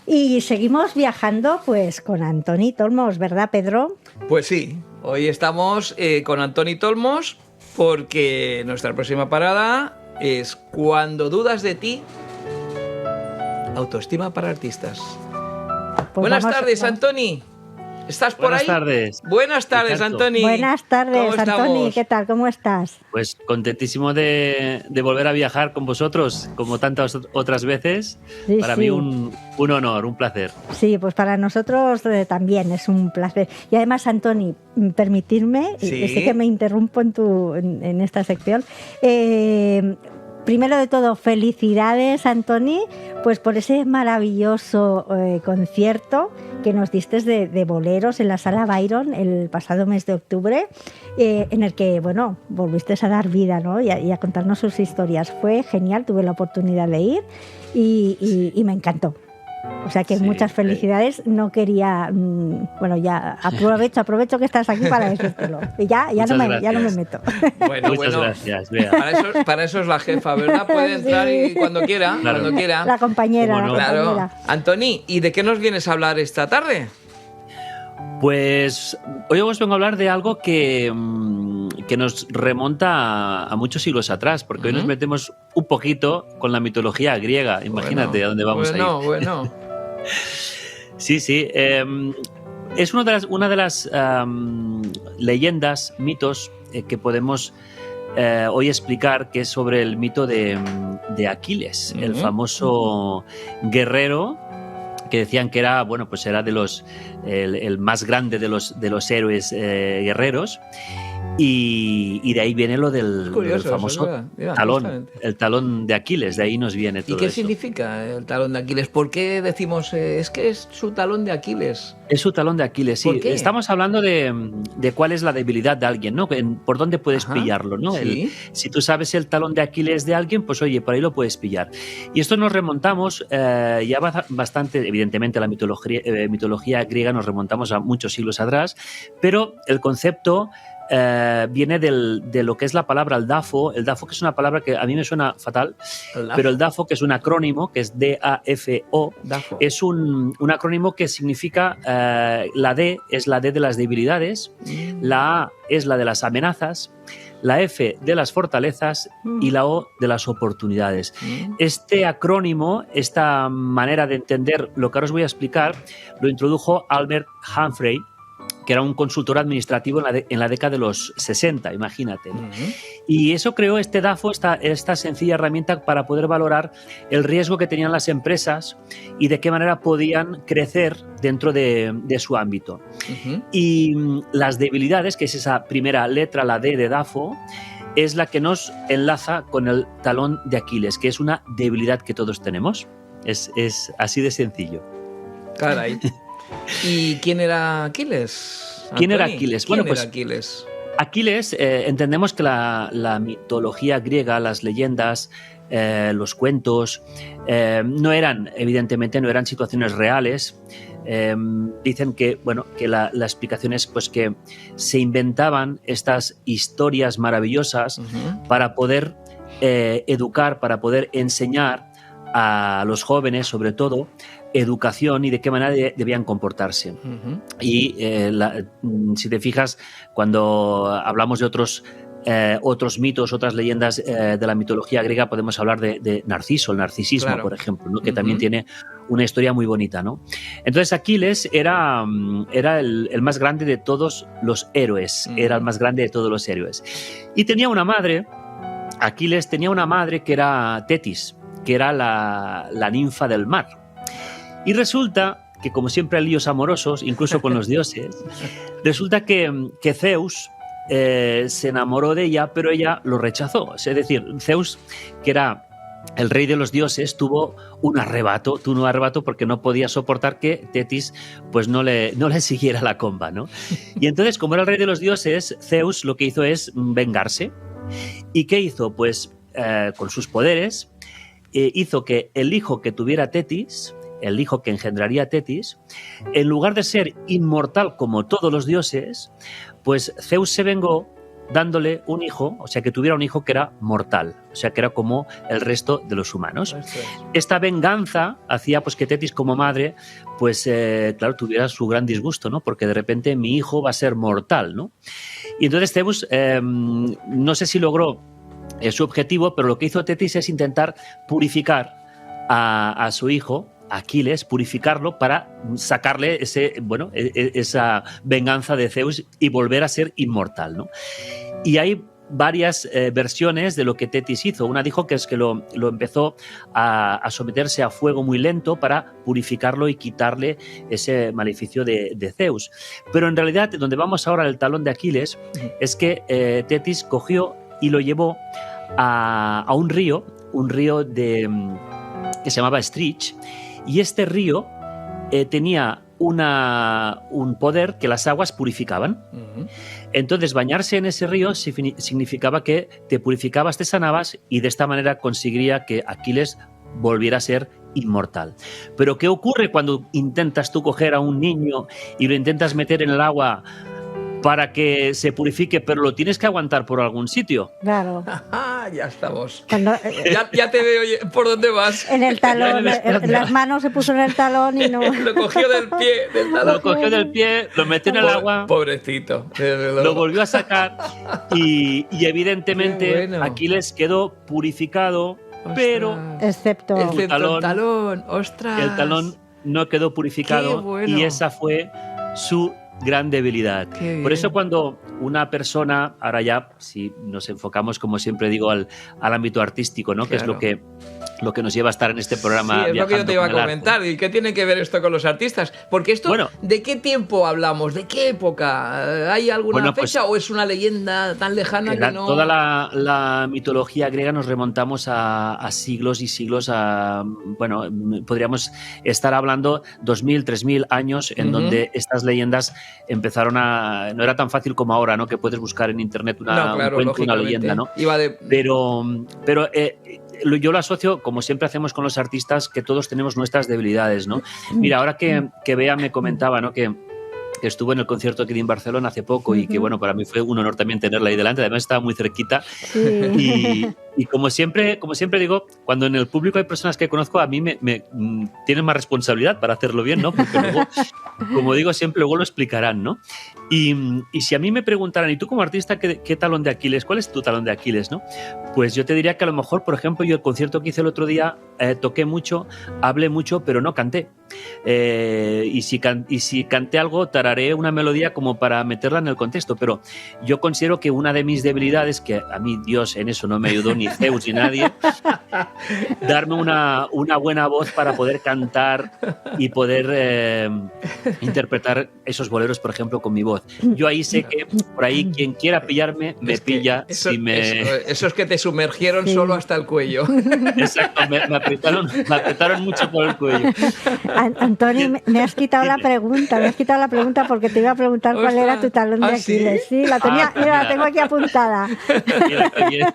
Y seguimos viajando pues con Antoni Tolmos, ¿verdad, Pedro? Pues sí, hoy estamos con Antoni Tolmos porque nuestra próxima parada es Cuando dudas de ti, autoestima para artistas. Pues Buenas tardes, Antoni. ¿Estás por ahí? Buenas tardes, Antoni. Buenas tardes, Antoni. ¿Qué tal? ¿Cómo estás? Pues contentísimo de volver a viajar con vosotros, como tantas otras veces. Sí, para mí un honor, un placer. Sí, pues para nosotros también es un placer. Y además, Antoni, permitirme, sé que me interrumpo en esta sección, primero de todo, felicidades, Antoni, pues por ese maravilloso concierto que nos diste de boleros en la Sala Byron el pasado mes de octubre, en el que, bueno, volviste a dar vida, ¿no? y a contarnos sus historias. Fue genial, tuve la oportunidad de ir y me encantó. O sea que muchas felicidades. No quería, bueno, ya aprovecho que estás aquí para decírtelo. Y ya no me meto. Bueno, Muchas gracias, Bea. Para eso es la jefa, ¿verdad? Puede entrar y cuando quiera, Claro. cuando quiera. La compañera, ¿Cómo no? la Claro. compañera. Antoni, ¿y de qué nos vienes a hablar esta tarde? Pues hoy os vengo a hablar de algo que nos remonta a muchos siglos atrás, porque hoy nos metemos un poquito con la mitología griega. Imagínate a dónde vamos a ir. Bueno. Sí. Es una de las leyendas, mitos que podemos hoy explicar, que es sobre el mito de Aquiles, el famoso guerrero que decían que era, bueno, pues era de el más grande de los héroes guerreros. Y de ahí viene lo del Curioso, famoso eso es verdad. talón, Justamente. el talón de Aquiles, de ahí nos viene todo ¿Y qué eso. significa el talón de Aquiles? ¿Por qué decimos es que es su talón de Aquiles? Es su talón de Aquiles, sí. ¿Por qué? Estamos hablando de cuál es la debilidad de alguien, ¿no? Por dónde puedes pillarlo, ¿no? Sí. Si tú sabes el talón de Aquiles de alguien, pues oye, por ahí lo puedes pillar. Y esto nos remontamos ya bastante, evidentemente, a la mitología griega, nos remontamos a muchos siglos atrás, pero el concepto viene de lo que es la palabra el dafo, que es una palabra que a mí me suena fatal, pero el dafo, que es un acrónimo, que es D-A-F-O, Dafo. es un acrónimo que significa, la D es la D de las debilidades, la A es la de las amenazas, la F de las fortalezas y la O de las oportunidades. Este acrónimo, esta manera de entender lo que ahora os voy a explicar, lo introdujo Albert Humphrey, que era un consultor administrativo en la década de los 60, imagínate. Y eso creó este DAFO, esta sencilla herramienta para poder valorar el riesgo que tenían las empresas y de qué manera podían crecer dentro de su ámbito. Y las debilidades, que es esa primera letra, la D de DAFO, es la que nos enlaza con el talón de Aquiles, que es una debilidad que todos tenemos. Es así de sencillo. Caray. ¿Y quién era Aquiles? ¿Quién era Antoni? Aquiles? ¿Quién Bueno, pues era Aquiles? Aquiles, entendemos que la mitología griega, las leyendas, los cuentos, evidentemente no eran situaciones reales. Dicen que, bueno, que la explicación es pues que se inventaban estas historias maravillosas para poder educar, para poder enseñar a los jóvenes, sobre todo, educación y de qué manera debían comportarse. Y si te fijas, cuando hablamos de otros mitos, otras leyendas de la mitología griega, podemos hablar de Narciso, el narcisismo, claro, por ejemplo, ¿no? Que también tiene una historia muy bonita, ¿no? Entonces Aquiles era el más grande de todos los héroes, era el más grande de todos los héroes. Y tenía una madre, Aquiles tenía una madre que era Tetis, que era la ninfa del mar. Y resulta que, como siempre hay líos amorosos, incluso con los dioses, resulta que Zeus se enamoró de ella, pero ella lo rechazó. Es decir, Zeus, que era el rey de los dioses, tuvo un arrebato porque no podía soportar que Tetis pues no le siguiera la comba, ¿no? Y entonces, como era el rey de los dioses, Zeus lo que hizo es vengarse. ¿Y qué hizo? Pues con sus poderes hizo que el hijo que tuviera Tetis, el hijo que engendraría Tetis, en lugar de ser inmortal como todos los dioses, pues Zeus se vengó dándole un hijo, o sea, que tuviera un hijo que era mortal, o sea, que era como el resto de los humanos. Esta venganza hacía pues que Tetis como madre, pues claro, tuviera su gran disgusto, ¿no? Porque de repente mi hijo va a ser mortal, ¿no? Y entonces Zeus, no sé si logró su objetivo, pero lo que hizo Tetis es intentar purificar a su hijo, Aquiles, purificarlo para sacarle esa venganza de Zeus y volver a ser inmortal, ¿no? Y hay varias versiones de lo que Tetis hizo. Una dijo que es que lo empezó a someterse a fuego muy lento para purificarlo y quitarle ese maleficio de Zeus. Pero en realidad, donde vamos ahora al talón de Aquiles, es que Tetis cogió y lo llevó a un río un río que se llamaba Stritch, y este río tenía un poder que las aguas purificaban. Entonces, bañarse en ese río significaba que te purificabas, te sanabas, y de esta manera conseguiría que Aquiles volviera a ser inmortal. Pero ¿qué ocurre cuando intentas tú coger a un niño y lo intentas meter en el agua para que se purifique, pero lo tienes que aguantar por algún sitio? Claro. Ya estamos. Cuando, Ya te veo por dónde vas. en el talón, las manos se puso en el talón y no... Lo cogió del pie, del talón. Lo cogió del pie, lo metió en el agua, Pobrecito. lo volvió a sacar y evidentemente Qué bueno. Aquiles quedó purificado, pero Excepto... el talón. talón. ¡Ostras! el talón no quedó Qué purificado, bueno. y esa fue su gran debilidad. Qué Por eso bien. cuando una persona, ahora ya si nos enfocamos, como siempre digo, al ámbito artístico, ¿no? Que es Claro. lo que nos lleva a estar en este programa. Sí, es lo que yo te iba a viajando con el comentar. arte. ¿Y qué tiene que ver esto con los artistas? Porque esto, Bueno. ¿de qué tiempo hablamos? ¿De qué época? ¿Hay alguna Bueno, pues, fecha o es una leyenda tan lejana que no...? Toda la mitología griega nos remontamos a siglos y siglos, bueno, podríamos estar hablando 2000, 3000 años en donde estas leyendas empezaron a... No era tan fácil como ahora, ¿no? Que puedes buscar en internet No, claro, un cuento, una lógicamente. leyenda, ¿no? Iba de... Pero yo lo asocio, como siempre hacemos con los artistas, que todos tenemos nuestras debilidades, ¿no? Mira, ahora que Bea me comentaba, ¿no? Que estuvo en el concierto aquí en Barcelona hace poco y que, bueno, para mí fue un honor también tenerla ahí delante. Además estaba muy cerquita. Sí. Y como siempre digo, cuando en el público hay personas que conozco, a mí me tienen más responsabilidad para hacerlo bien, ¿no? Porque luego, como digo siempre, luego lo explicarán, ¿no? Y si a mí me preguntaran, ¿y tú como artista qué talón de Aquiles? ¿Cuál es tu talón de Aquiles, no? Pues yo te diría que a lo mejor, por ejemplo, yo el concierto que hice el otro día, toqué mucho, hablé mucho, pero no canté. Y si canté algo, tarareé una melodía como para meterla en el contexto, pero yo considero que una de mis debilidades, que a mí Dios en eso no me ayudó, ni Zeus ni nadie, darme una buena voz para poder cantar y poder interpretar esos boleros, por ejemplo, con mi voz. Yo ahí sé que por ahí quien quiera pillarme, me pilla. Eso, si me... eso es que te sumergieron solo hasta el cuello. Exacto, me apretaron mucho por el cuello. Antoni, me has quitado la pregunta porque te iba a preguntar cuál Ostras. era tu talón de ¿Ah, sí? Aquiles. Sí, la tenía, Pues mira, mira. la tengo aquí apuntada. Mira, qué bien.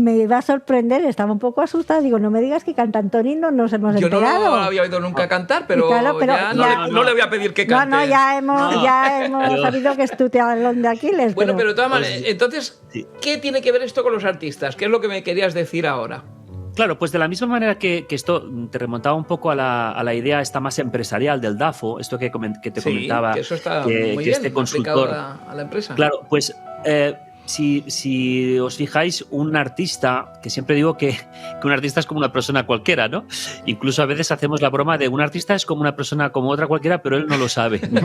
Me iba a sorprender, estaba un poco asustada. Digo, no me digas que canta Antoni, no nos hemos Yo no enterado. había oído nunca cantar, pero, Claro, pero ya, ya- no le voy a pedir que No, cante. no, ya hemos Pero- sabido que es tu talón de Aquiles. Bueno, pero de todas maneras, Pues, entonces, sí. ¿qué tiene que ver esto con los artistas? ¿Qué es lo que me querías decir ahora? Claro, pues de la misma manera que esto te remontaba un poco a la idea esta más empresarial del DAFO, esto que te comentaba, que eso está que muy bien este aplicado consultor... a la empresa. Claro, pues si os fijáis, un artista, que siempre digo que un artista es como una persona cualquiera, ¿no? Incluso a veces hacemos la broma de un artista es como una persona como otra cualquiera, pero él no lo sabe, ¿no?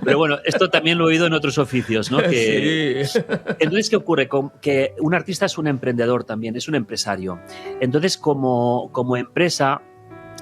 Pero bueno, esto también lo he oído en otros oficios, ¿no? Que, Sí. Entonces, ¿qué ocurre? Que un artista es un emprendedor también, es un empresario. Entonces, como empresa,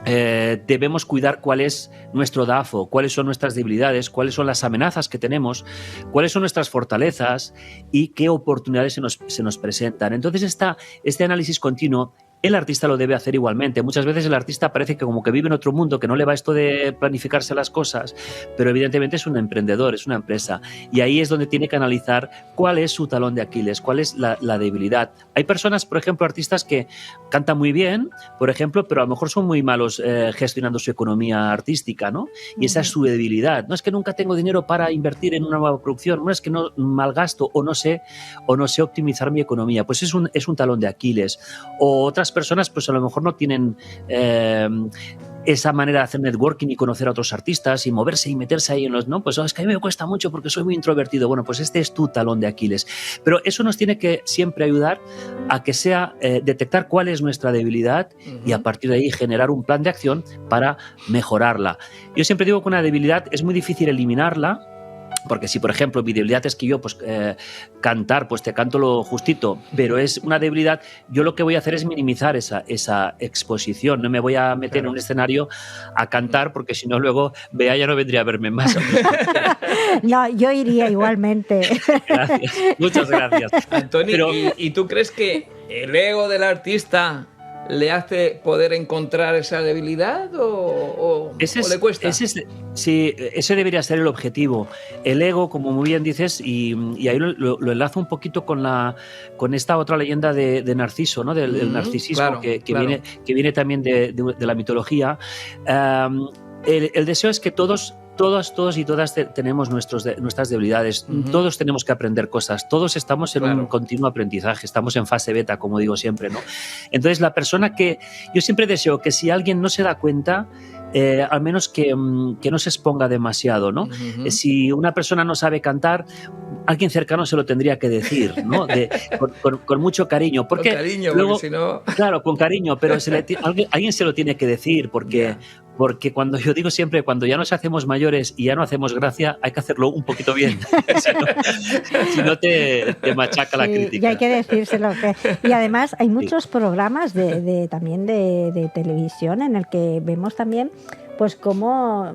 debemos cuidar cuál es nuestro DAFO, cuáles son nuestras debilidades, cuáles son las amenazas que tenemos, cuáles son nuestras fortalezas y qué oportunidades se nos presentan. Entonces, este análisis continuo, el artista lo debe hacer igualmente. Muchas veces el artista parece que como que vive en otro mundo, que no le va esto de planificarse las cosas, pero evidentemente es un emprendedor, es una empresa. Y ahí es donde tiene que analizar cuál es su talón de Aquiles, cuál es la debilidad. Hay personas, por ejemplo, artistas que cantan muy bien, por ejemplo, pero a lo mejor son muy malos gestionando su economía artística, ¿no? Y esa es su debilidad. No es que nunca tengo dinero para invertir en una nueva producción, no es que no malgasto o no sé optimizar mi economía. Pues es un talón de Aquiles. O otras personas pues a lo mejor no tienen esa manera de hacer networking y conocer a otros artistas y moverse y meterse ahí en los... No, pues es que a mí me cuesta mucho porque soy muy introvertido. Bueno, pues este es tu talón de Aquiles. Pero eso nos tiene que siempre ayudar a que sea detectar cuál es nuestra debilidad y a partir de ahí generar un plan de acción para mejorarla. Yo siempre digo que una debilidad es muy difícil eliminarla, Porque si, por ejemplo, mi debilidad es que yo, pues, cantar, pues te canto lo justito, pero es una debilidad, yo lo que voy a hacer es minimizar esa exposición. No me voy a meter en un escenario a cantar, porque si no, luego Bea ya no vendría a verme más. No, yo iría igualmente. Gracias, muchas gracias. Antoni, Pero- ¿y tú crees que el ego del artista le hace poder encontrar esa debilidad o le cuesta? Sí, ese debería ser el objetivo. El ego, como muy bien dices, y ahí lo enlazo un poquito con esta otra leyenda de Narciso, ¿no? Del narcisismo, claro, que claro. viene también de la mitología. El deseo es que todos y todas tenemos nuestras debilidades. Todos tenemos que aprender cosas. Todos estamos en un continuo aprendizaje. Estamos en fase beta, como digo siempre, ¿no? Entonces, la persona yo siempre deseo que si alguien no se da cuenta, al menos que no se exponga demasiado, ¿no? Si una persona no sabe cantar, alguien cercano se lo tendría que decir, ¿no? Con mucho cariño. Porque con cariño, luego, porque si no... Claro, con cariño, pero alguien se lo tiene que decir, porque cuando yo digo siempre, cuando ya nos hacemos mayores y ya no hacemos gracia, hay que hacerlo un poquito bien. si no te machaca la crítica. Y hay que decírselo. Y además hay muchos programas también de televisión en el que vemos también pues cómo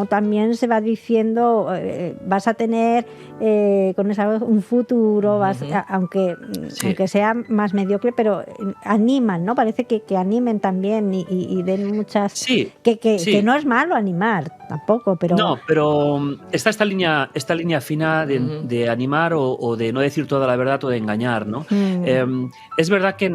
también se va diciendo vas a tener con esa un futuro, aunque sea más mediocre, pero animan, ¿no? Parece que animen también y den muchas... Sí, que no es malo animar tampoco, pero... No, pero está esta línea fina de animar o de no decir toda la verdad o de engañar, ¿no? Es verdad que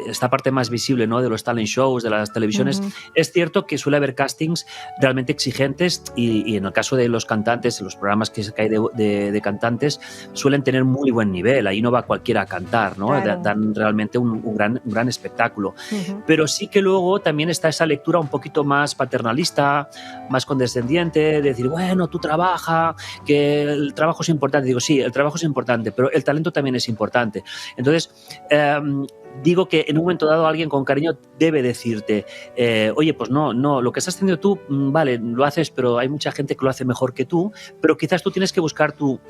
esta parte más visible, ¿no? De los talent shows, de las televisiones, es cierto que suele haber castings realmente exigentes y en el caso de los cantantes, los programas que hay de cantantes suelen tener muy buen nivel. Ahí no va cualquiera a cantar, ¿no? Claro. Dan realmente un gran espectáculo. Pero sí que luego también está esa lectura un poquito más paternalista, más condescendiente, decir, bueno, tú trabaja, que el trabajo es importante. Digo, sí, el trabajo es importante, pero el talento también es importante. Entonces, digo que en un momento dado alguien con cariño debe decirte, oye, pues no, lo que estás haciendo tú, vale, lo haces, pero hay mucha gente que lo hace mejor que tú, pero quizás tú tienes que buscar tu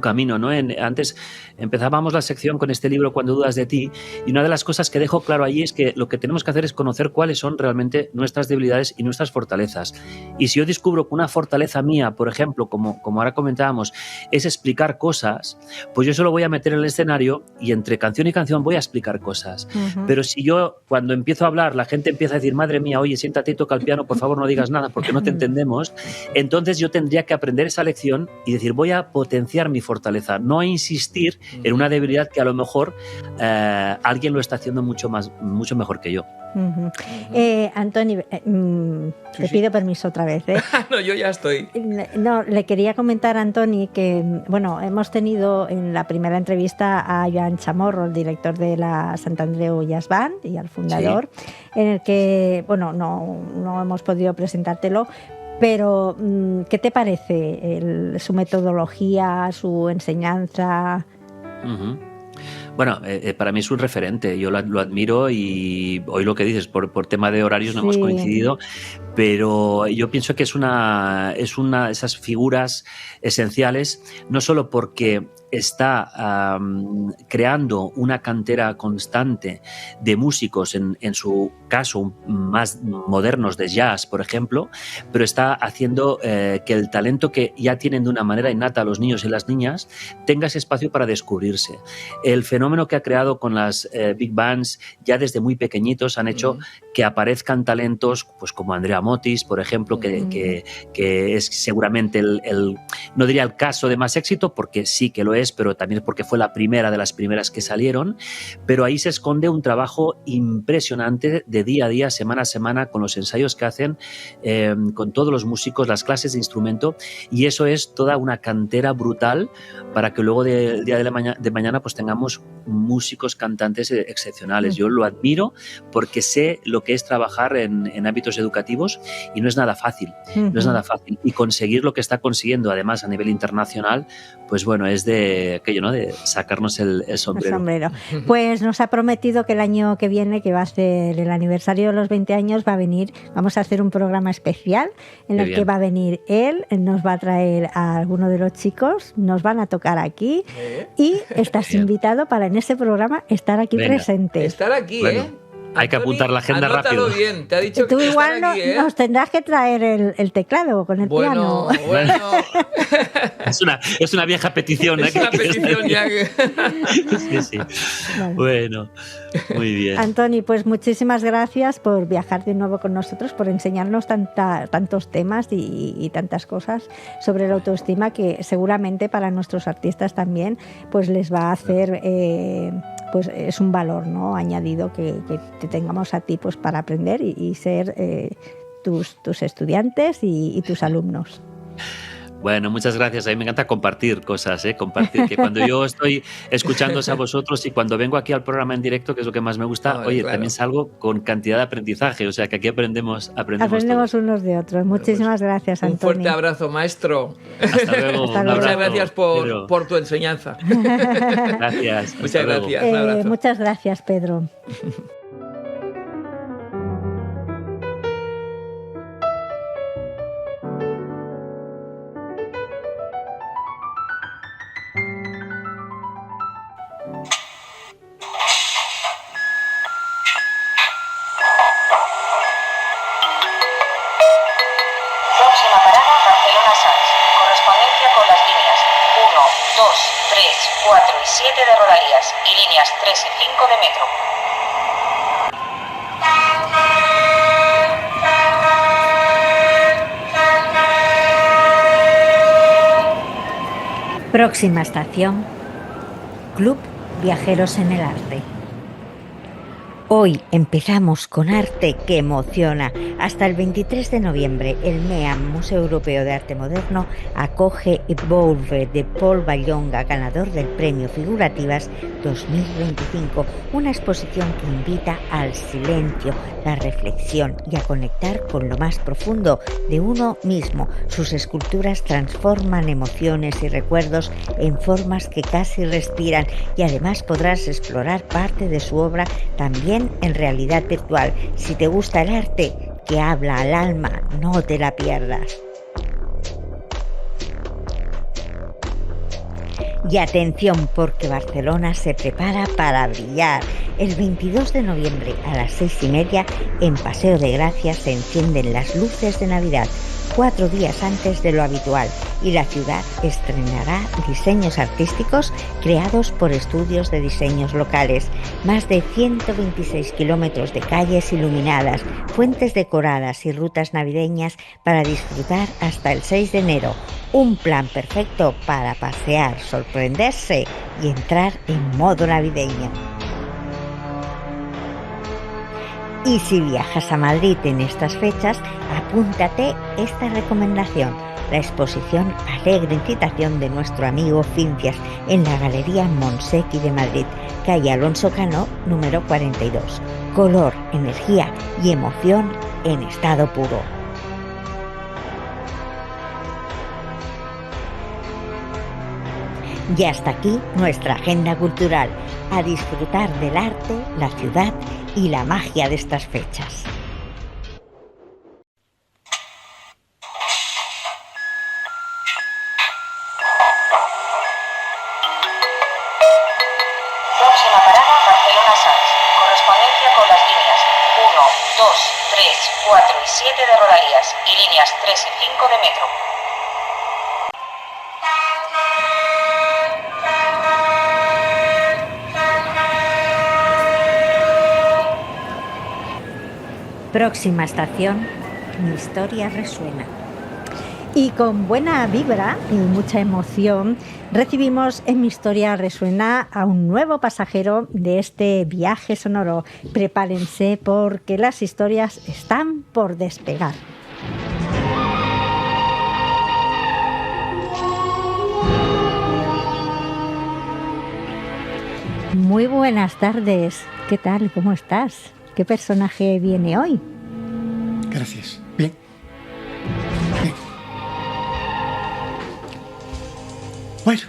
camino, ¿no? Antes empezábamos la sección con este libro Cuando dudas de ti, y una de las cosas que dejo claro allí es que lo que tenemos que hacer es conocer cuáles son realmente nuestras debilidades y nuestras fortalezas. Y si yo descubro que una fortaleza mía, por ejemplo, como ahora comentábamos, es explicar cosas, pues yo solo voy a meter en el escenario y entre canción y canción voy a explicar cosas. Pero si yo, cuando empiezo a hablar, la gente empieza a decir, madre mía, oye, siéntate y toca el piano, por favor no digas nada porque no te entendemos, entonces yo tendría que aprender esa lección y decir, voy a potenciar mi fortaleza, no a insistir en una debilidad que a lo mejor alguien lo está haciendo mucho mejor que yo. Antoni, te pido permiso otra vez. No, yo ya estoy. No, le quería comentar a Antoni que, bueno, hemos tenido en la primera entrevista a Joan Chamorro, el director de la Sant Andreu Jazz Band y al fundador, en el que, bueno, no hemos podido presentártelo, pero ¿qué te parece su metodología, su enseñanza? Bueno, para mí es un referente, yo lo admiro y hoy lo que dices, por tema de horarios no hemos coincidido, pero yo pienso que es una de esas figuras esenciales, no solo porque está creando una cantera constante de músicos, en su caso más modernos de jazz, por ejemplo, pero está haciendo que el talento que ya tienen de una manera innata los niños y las niñas tenga ese espacio para descubrirse. El fenómeno que ha creado con las big bands ya desde muy pequeñitos han hecho que aparezcan talentos pues como Andrea Motis, por ejemplo, que es seguramente no diría el caso de más éxito, porque sí que lo es, pero también porque fue la primera de las primeras que salieron, pero ahí se esconde un trabajo impresionante de día a día, semana a semana, con los ensayos que hacen, con todos los músicos, las clases de instrumento, y eso es toda una cantera brutal para que luego del día de mañana pues tengamos músicos, cantantes excepcionales. Yo lo admiro porque sé lo que es trabajar en ámbitos educativos y no es nada fácil, no es nada fácil, y conseguir lo que está consiguiendo además a nivel internacional, pues bueno, es de aquello, ¿no? De sacarnos el sombrero. Pues nos ha prometido que el año que viene, que va a ser el aniversario de los 20 años, vamos a hacer un programa especial en el que va a venir él, nos va a traer a alguno de los chicos, nos van a tocar aquí y estás invitado para en ese programa estar aquí presente. Estar aquí, bueno. Hay que apuntar la agenda rápido. Bien, te ha dicho tú que igual aquí, nos tendrás que traer el teclado con el piano. Bueno. Es una vieja petición. Es una petición ya que... Sí. Vale. Bueno, muy bien. Antoni, pues muchísimas gracias por viajar de nuevo con nosotros, por enseñarnos tantos temas y tantas cosas sobre la autoestima que seguramente para nuestros artistas también pues les va a hacer... pues es un valor, ¿no?, añadido que te tengamos a ti pues para aprender y ser tus estudiantes y tus alumnos. Bueno, muchas gracias. A mí me encanta compartir cosas, compartir. Que cuando yo estoy escuchándoos a vosotros y cuando vengo aquí al programa en directo, que es lo que más me gusta, también salgo con cantidad de aprendizaje. O sea, que aquí aprendemos todos. Unos de otros. Muchísimas gracias, Antoni. Un fuerte abrazo, maestro. Hasta luego. Muchas gracias por tu enseñanza. Gracias. Muchas gracias. Un abrazo. Muchas gracias, Pedro. Y 7 de Rodalías y líneas 3 y 5 de metro. Próxima estación, Club Viajeros en el Arte. Hoy empezamos con arte que emociona. Hasta el 23 de noviembre, el MEAM, Museo Europeo de Arte Moderno, acoge Evolve de Paul Ballonga, ganador del Premio Figurativas 2025, una exposición que invita al silencio, la reflexión y a conectar con lo más profundo de uno mismo. Sus esculturas transforman emociones y recuerdos en formas que casi respiran y además podrás explorar parte de su obra también en realidad virtual. Si te gusta el arte que habla al alma, no te la pierdas. Y atención, porque Barcelona se prepara para brillar. El 22 de noviembre a las 6:30 en Paseo de Gracia se encienden las luces de Navidad, 4 días antes de lo habitual, y la ciudad estrenará diseños artísticos creados por estudios de diseños locales. Más de 126 kilómetros de calles iluminadas, fuentes decoradas y rutas navideñas para disfrutar hasta el 6 de enero. Un plan perfecto para pasear, sorprenderse y entrar en modo navideño. Y si viajas a Madrid en estas fechas, apúntate esta recomendación: la exposición Alegre Incitación de nuestro amigo Cincias en la Galería Montsecchi de Madrid, calle Alonso Cano, número 42. Color, energía y emoción en estado puro. Y hasta aquí nuestra agenda cultural. A disfrutar del arte, la ciudad y la magia de estas fechas. Próxima parada, Barcelona-Sants. Correspondencia con las líneas 1, 2, 3, 4 y 7 de Rodalías y líneas 3 y 5 de metro. Próxima estación, Mi historia resuena. Y con buena vibra y mucha emoción recibimos en Mi historia resuena a un nuevo pasajero de este viaje sonoro. Prepárense porque las historias están por despegar. Muy buenas tardes. ¿Qué tal? ¿Cómo estás? ¿Qué personaje viene hoy? Gracias. Bien. Bien. Bueno,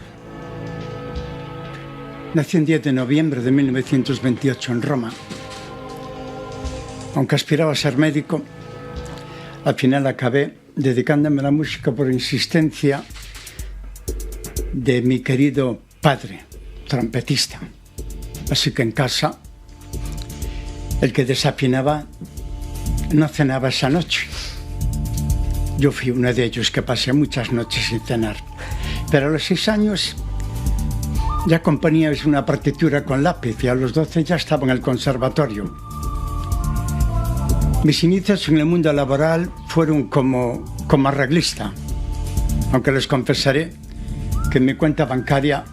Nací el 10 de noviembre de 1928 en Roma. Aunque aspiraba a ser médico, al final acabé dedicándome a la música por insistencia de mi querido padre, trompetista. Así que en casa, el que desafinaba no cenaba esa noche. Yo fui uno de ellos que pasé muchas noches sin cenar. Pero a los 6 años ya componía una partitura con lápiz y a los 12 ya estaba en el conservatorio. Mis inicios en el mundo laboral fueron como arreglista, aunque les confesaré que mi cuenta bancaria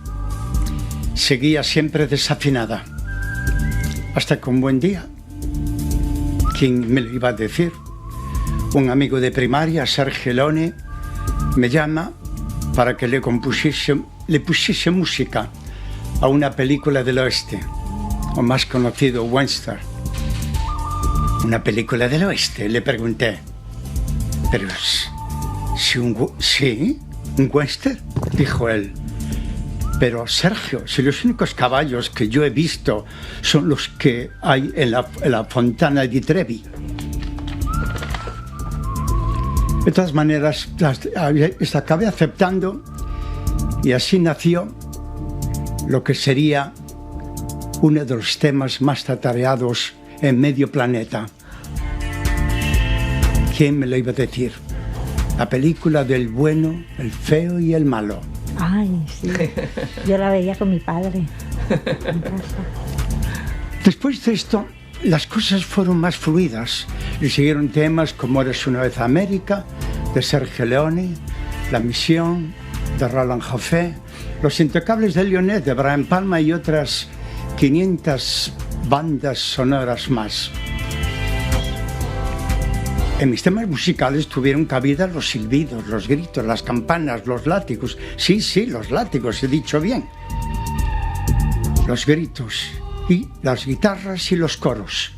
seguía siempre desafinada. Hasta que un buen día, ¿quién me lo iba a decir? Un amigo de primaria, Sergio Leone, me llama para que le pusiese música a una película del oeste, o más conocido, western. ¿Una película del oeste?, le pregunté. Pero ¿sí, un western?, dijo él. Pero Sergio, si los únicos caballos que yo he visto son los que hay en la Fontana di Trevi. De todas maneras, acabé aceptando y así nació lo que sería uno de los temas más tatareados en medio planeta. ¿Quién me lo iba a decir? La película del bueno, el feo y el malo. Ay, sí. Yo la veía con mi padre en casa. Después de esto, las cosas fueron más fluidas. Le siguieron temas como Eres una vez América, de Sergio Leone, La misión, de Roland Joffé, Los intocables de Lyonnet, de Brian Palma y otras 500 bandas sonoras más. En mis temas musicales tuvieron cabida los silbidos, los gritos, las campanas, los látigos. Sí, los látigos, he dicho bien. Los gritos y las guitarras y los coros.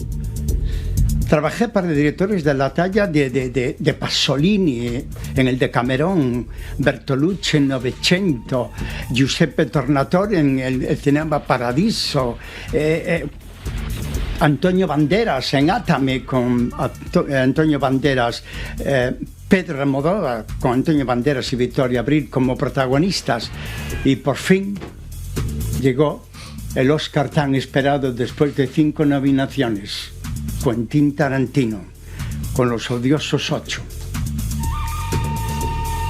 Trabajé para directores de la talla de Pasolini en el Decamerón, Bertolucci en Novecento, Giuseppe Tornatore en el Cinema Paradiso, Antonio Banderas en Átame con Antonio Banderas, Pedro Almodóvar con Antonio Banderas y Victoria Abril como protagonistas. Y por fin llegó el Oscar tan esperado después de 5 nominaciones. Quentin Tarantino, con Los odiosos 8.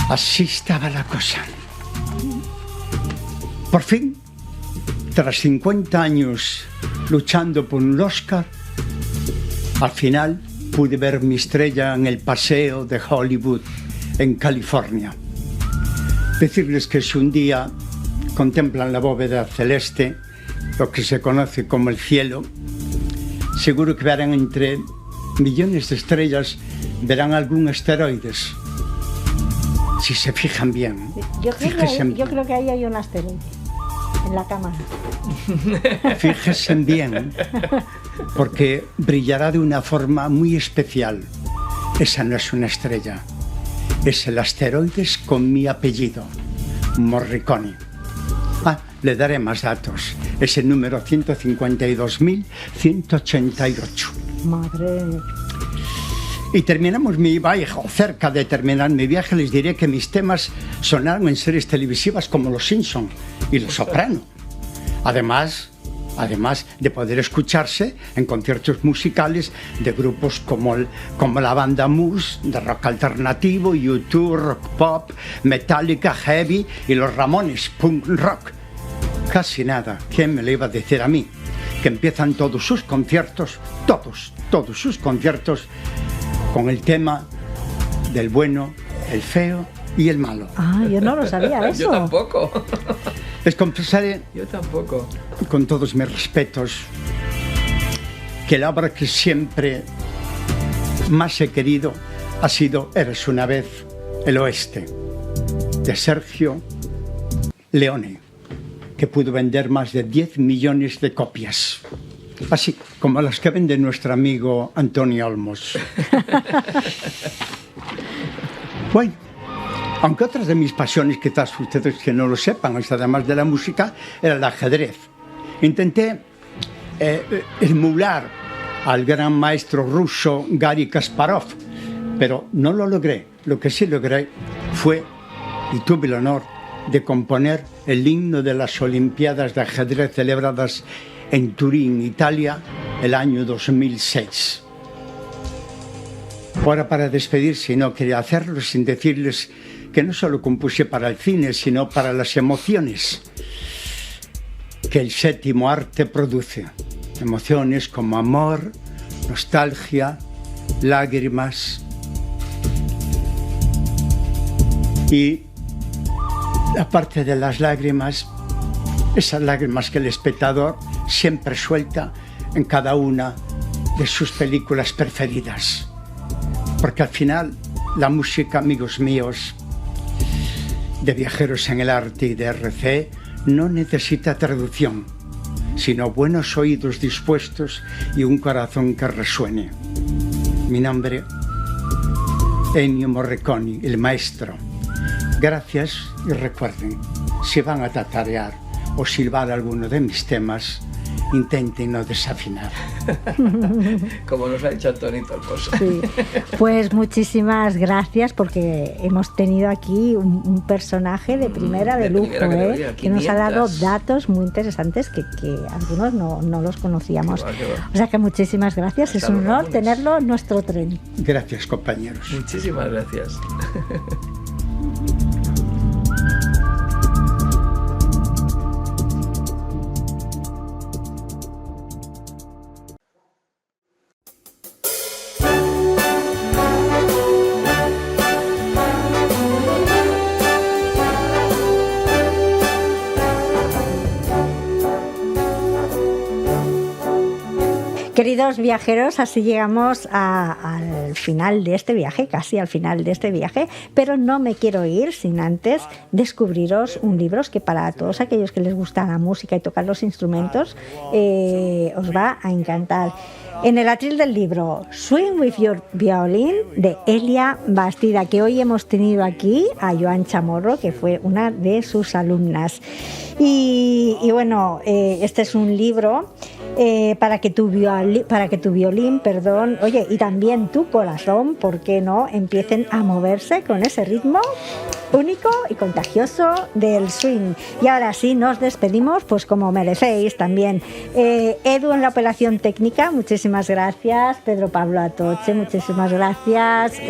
Así estaba la cosa. Por fin, tras 50 años luchando por un Oscar, al final pude ver mi estrella en el paseo de Hollywood, en California. Decirles que si un día contemplan la bóveda celeste, lo que se conoce como el cielo, seguro que verán entre millones de estrellas, verán algún asteroides. Si se fijan bien. Yo creo que ahí hay un asteroide, en la cámara. Fíjense bien, porque brillará de una forma muy especial. Esa no es una estrella, es el asteroides con mi apellido, Morricone. Le daré más datos. Es el número 152.188. Madre. Y terminamos mi viaje, o cerca de terminar mi viaje, les diré que mis temas sonaron en series televisivas como Los Simpson y Los Soprano. Además de poder escucharse en conciertos musicales de grupos como la banda Muse, de rock alternativo, U2, rock pop, Metallica, Heavy y los Ramones, punk rock. Casi nada. ¿Quién me lo iba a decir a mí? Que empiezan todos sus conciertos, todos sus conciertos, con el tema del bueno, el feo y el malo. Yo no lo sabía eso. Yo tampoco. Les confesaré, Yo tampoco, con todos mis respetos, que la obra que siempre más he querido ha sido Eres una vez el oeste, de Sergio Leone, que pudo vender más de 10 millones de copias. Así como las que vende nuestro amigo Antonio Olmos. Bueno, aunque otras de mis pasiones, quizás ustedes que no lo sepan, además de la música, era el ajedrez. Intenté emular al gran maestro ruso Garry Kasparov, pero no lo logré. Lo que sí logré fue, y tuve el honor, de componer el himno de las Olimpiadas de ajedrez celebradas en Turín, Italia, el año 2006. Ahora, para despedirse, no quería hacerlo sin decirles que no solo compuse para el cine, sino para las emociones que el séptimo arte produce. Emociones como amor, nostalgia, lágrimas. Y aparte de las lágrimas, esas lágrimas que el espectador siempre suelta en cada una de sus películas preferidas. Porque al final la música, amigos míos, de Viajeros en el Arte y de RC, no necesita traducción, sino buenos oídos dispuestos y un corazón que resuene. Mi nombre, Ennio Morricone, el maestro. Gracias, y recuerden, si van a tatarear o silbar alguno de mis temas, intenten no desafinar. Como nos ha dicho Antoni Tolmos. Sí. Pues muchísimas gracias, porque hemos tenido aquí un personaje de primera, de lujo, que nos ha dado datos muy interesantes que algunos no los conocíamos. Qué va. O sea que muchísimas gracias. Es un honor tenerlo en nuestro tren. Gracias, compañeros. Muchísimas gracias. Queridos viajeros, así llegamos al final de este viaje, casi al final de este viaje, pero no me quiero ir sin antes descubriros un libro que para todos aquellos que les gusta la música y tocar los instrumentos os va a encantar. En el atril del libro Swing with Your Violin, de Elia Bastida, que hoy hemos tenido aquí a Joan Chamorro, que fue una de sus alumnas. Y bueno, este es un libro para que tu violín, oye, y también tu corazón, ¿por qué no?, empiecen a moverse con ese ritmo único y contagioso del swing. Y ahora sí, nos despedimos, pues como merecéis también. Edu en la operación técnica, muchísimas gracias. Pedro Pablo Atoche, muchísimas gracias.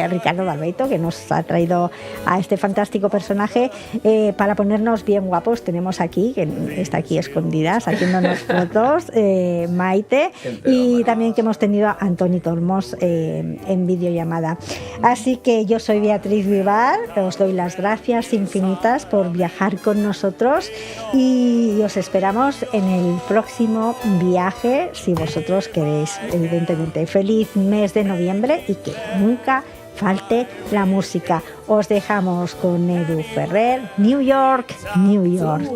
Ricardo Barbeito, que nos ha traído a este fantástico personaje. Para ponernos bien guapos tenemos aquí, que está aquí escondidas, haciéndonos fotos, Maite, y también que hemos tenido a Antoni Tolmos en videollamada. Así que yo soy Beatriz Vivar, os doy las gracias infinitas por viajar con nosotros y os esperamos en el próximo viaje, si vosotros queréis, evidentemente. Feliz mes de noviembre y que nunca falte la música. Os dejamos con Edu Ferrer, New York, New York.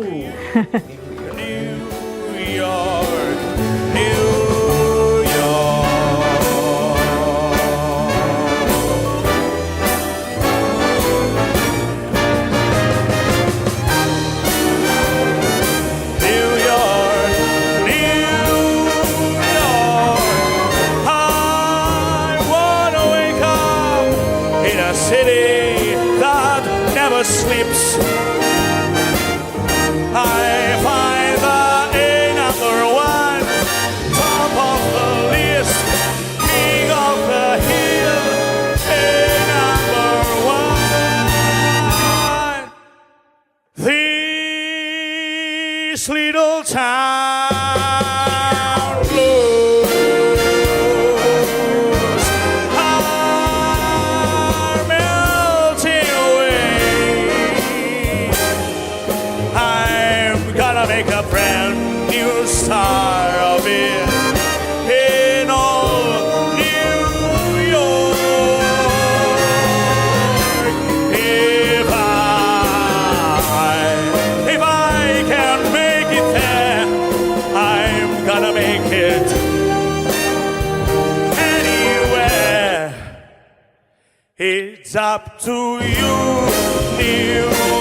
Sleeps. I find the number one, top of the list, king of the hill, number one. This little town blues are melting away. Gonna make a brand new star of it in all New York. If I can make it there, I'm gonna make it anywhere. It's up to you, New York.